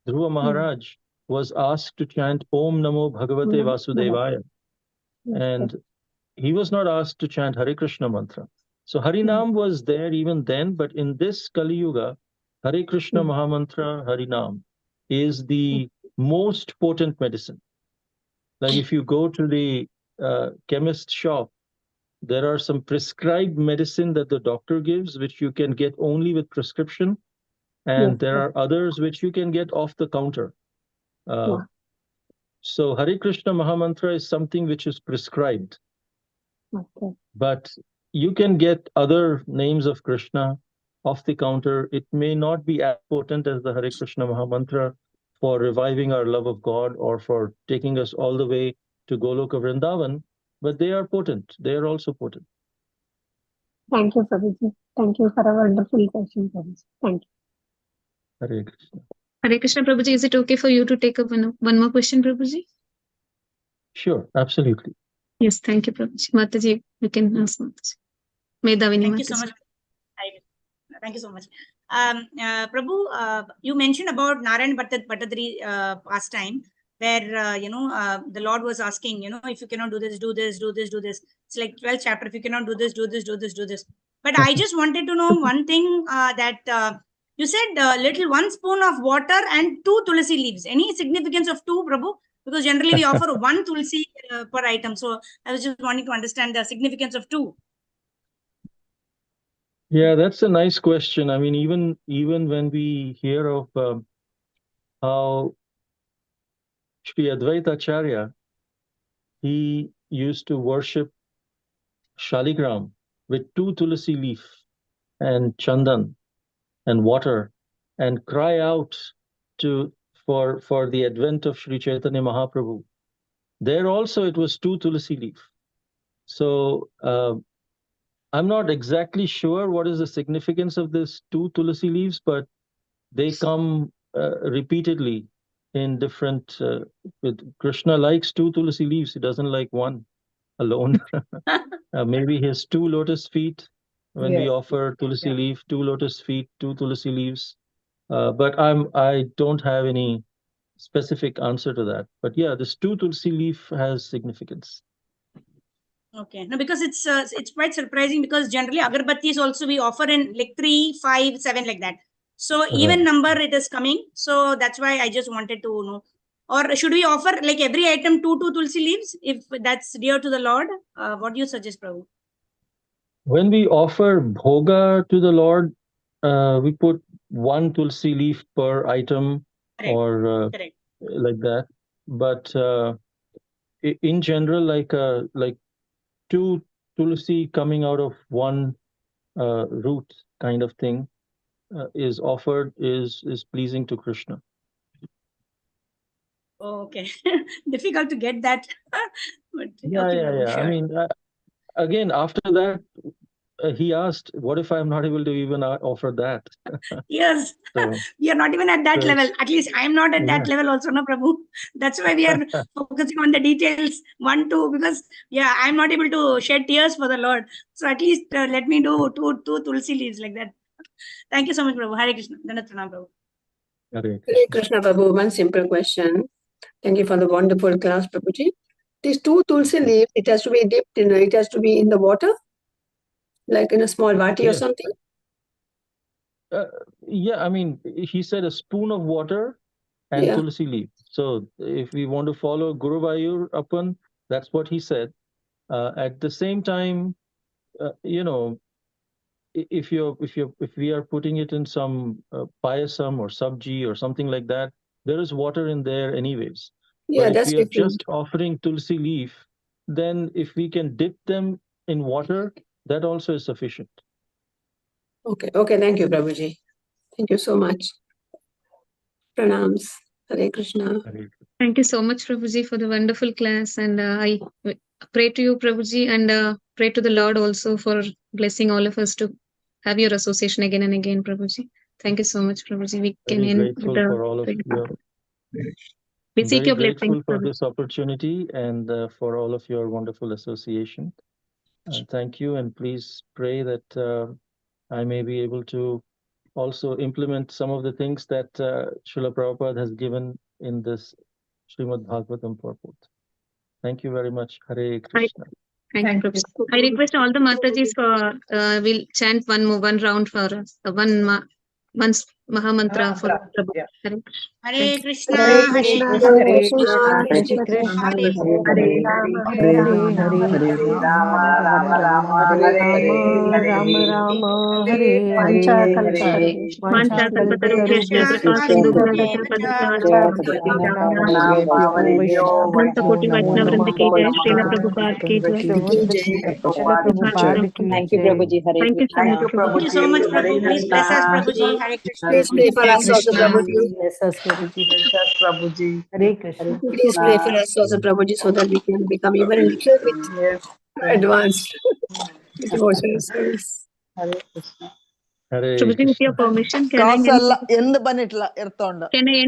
Dhruva Maharaj was asked to chant Om Namo Bhagavate Vasudevaya. And he was not asked to chant Hare Krishna mantra. So Harinam was there even then, but in this Kali Yuga, Hare Krishna Mahamantra Harinam is the most potent medicine. Like if you go to the chemist shop, there are some prescribed medicine that the doctor gives, which you can get only with prescription. And there are others which you can get off the counter. So Hare Krishna Mahamantra is something which is prescribed. But you can get other names of Krishna off the counter. It may not be as potent as the Hare Krishna Mahamantra for reviving our love of God or for taking us all the way to Goloka Vrindavan, but they are potent. They are also potent. Thank you, Prabhuji. Thank you for a wonderful question, Prabhuji. Thank you. Hare Krishna. Hare Krishna, Prabhuji, is it okay for you to take up one more question, Prabhuji? Sure, absolutely. Yes, thank you, Prabhuji. Mataji, you can ask Mataji. Medavini Thank you Mataji. so much. Thank you so much. Prabhu, you mentioned about Narayan Bhattadri pastime, where the Lord was asking, if you cannot do this, do this, do this, do this. It's like 12th chapter. If you cannot do this, do this, do this, do this. But I just wanted to know one thing that you said little 1 spoon of water and 2 tulsi leaves. Any significance of 2, Prabhu? Because generally we offer 1 tulsi per item. So I was just wanting to understand the significance of 2. Yeah, that's a nice question. I mean, even when we hear of how Sri Advaita Acharya, he used to worship Shaligram with 2 tulsi leaf and chandan and water and cry out for the advent of Sri Chaitanya Mahaprabhu. There also it was 2 tulsi leaf. So I'm not exactly sure what is the significance of this 2 tulsi leaves, but they come repeatedly in different. With Krishna likes 2 tulsi leaves; he doesn't like 1 alone. Maybe his 2 lotus feet. When we offer tulsi leaf, 2 lotus feet, 2 tulsi leaves. But I don't have any specific answer to that. But yeah, this 2 tulsi leaf has significance. Okay, no, because it's quite surprising, because generally agarbattis also we offer in like 3, 5, 7 like that. So even number it is coming. So that's why I just wanted to know. Or should we offer like every item 2 tulsi leaves if that's dear to the Lord? What do you suggest, Prabhu? When we offer bhoga to the Lord, we put 1 tulsi leaf per item. Correct. Or Correct. like that. But in general, like two tulsi coming out of one root kind of thing is offered is pleasing to Krishna. Okay. Difficult to get that. But Yeah, okay, yeah, Prabhu, yeah. I sure. mean, again, after that, he asked, "What if I'm not able to even offer that?" Yes, So, we are not even at that so level. it's At least I am not at that yeah. level also, no, Prabhu. That's why we are focusing on the details, 1, 2, because yeah, I'm not able to shed tears for the Lord. So at least let me do two tulsi leaves like that. Thank you so much, Prabhu. Hare Krishna. Dandavat Pranam, Prabhu. Hare Hare Krishna, Prabhu. One simple question. Thank you for the wonderful class, Prabhuji. These 2 tulsi leaves, it has to be dipped in, it has to be in the water, like in a small vati or Yes. something. Yeah, I mean, he said a spoon of water and Yeah. tulsi leaf. So if we want to follow Guru Vayur Appan, that's what he said. At the same time, you know, if we are putting it in some payasam or sabji or something like that, there is water in there anyways. Yeah, But if that's we are different. just offering tulsi leaf, then if we can dip them in water, that also is sufficient. Okay, okay. Thank you, Prabhuji. Thank you so much. Pranams. Hare Krishna. Thank you so much, Prabhuji, for the wonderful class. And I pray to you, Prabhuji, and pray to the Lord also for blessing all of us to have your association again and again, Prabhuji. Thank you so much, Prabhuji. We can Very end with grateful for all of you. we I'm seek very your blessings, grateful for Prabhuji. this opportunity and for all of your wonderful association. Thank you, and please pray that I may be able to also implement some of the things that Srila Prabhupada has given in this Srimad Bhagavatam purport. Thank you very much. Hare Krishna. Thank you, Prabhuji. I request all the Matajis for we'll chant one round for one Mahamantra for Prabhu. Hare Thank you. Krishna, Hare Hare Krishna, Krishna, Hare Krishna Krishna, Krishna, Krishna Hare Hare Hare, Hare, Hare Hare Rama, Rama, Hare Hare Rama, Rama, Rama Rama, Hare Rama Hare. Rama Hare Pancha Hare Kalpatarusha. Mancha Panchakalpatarubhyascha Kalpatarubhyascha Krishna, Kripa Sindhuvaya Sindhuvaya, Jatakapati Patapatakanamostayabhyo Vaishnava Ananta Koti Namo Vaishnava Vrinda ki Namaha jai, Srila Prabhupada ki jai. Srila Prabhupada ki Thank you, jai. Prabhuji. Hare Thank you so much, Krishna. Prabhuji. Thank you so much, Prabhu. Please bless us, Prabhuji. Hare Krishna. Please pray for Hare us also, Krishna. Prabhuji. Bless us, Prabhuji. Hare Krishna. Please pray for us also, Prabhuji, so that we can become even a little bit Yes. advanced devotional service. Hare Krishna. Hare Prabhuji, with your Krishna. permission, ಕಾಸಲ್ಲ ಎಂದು ಬಂದಿಟ್ಲ ಇರ್ತೊಂಡ can I end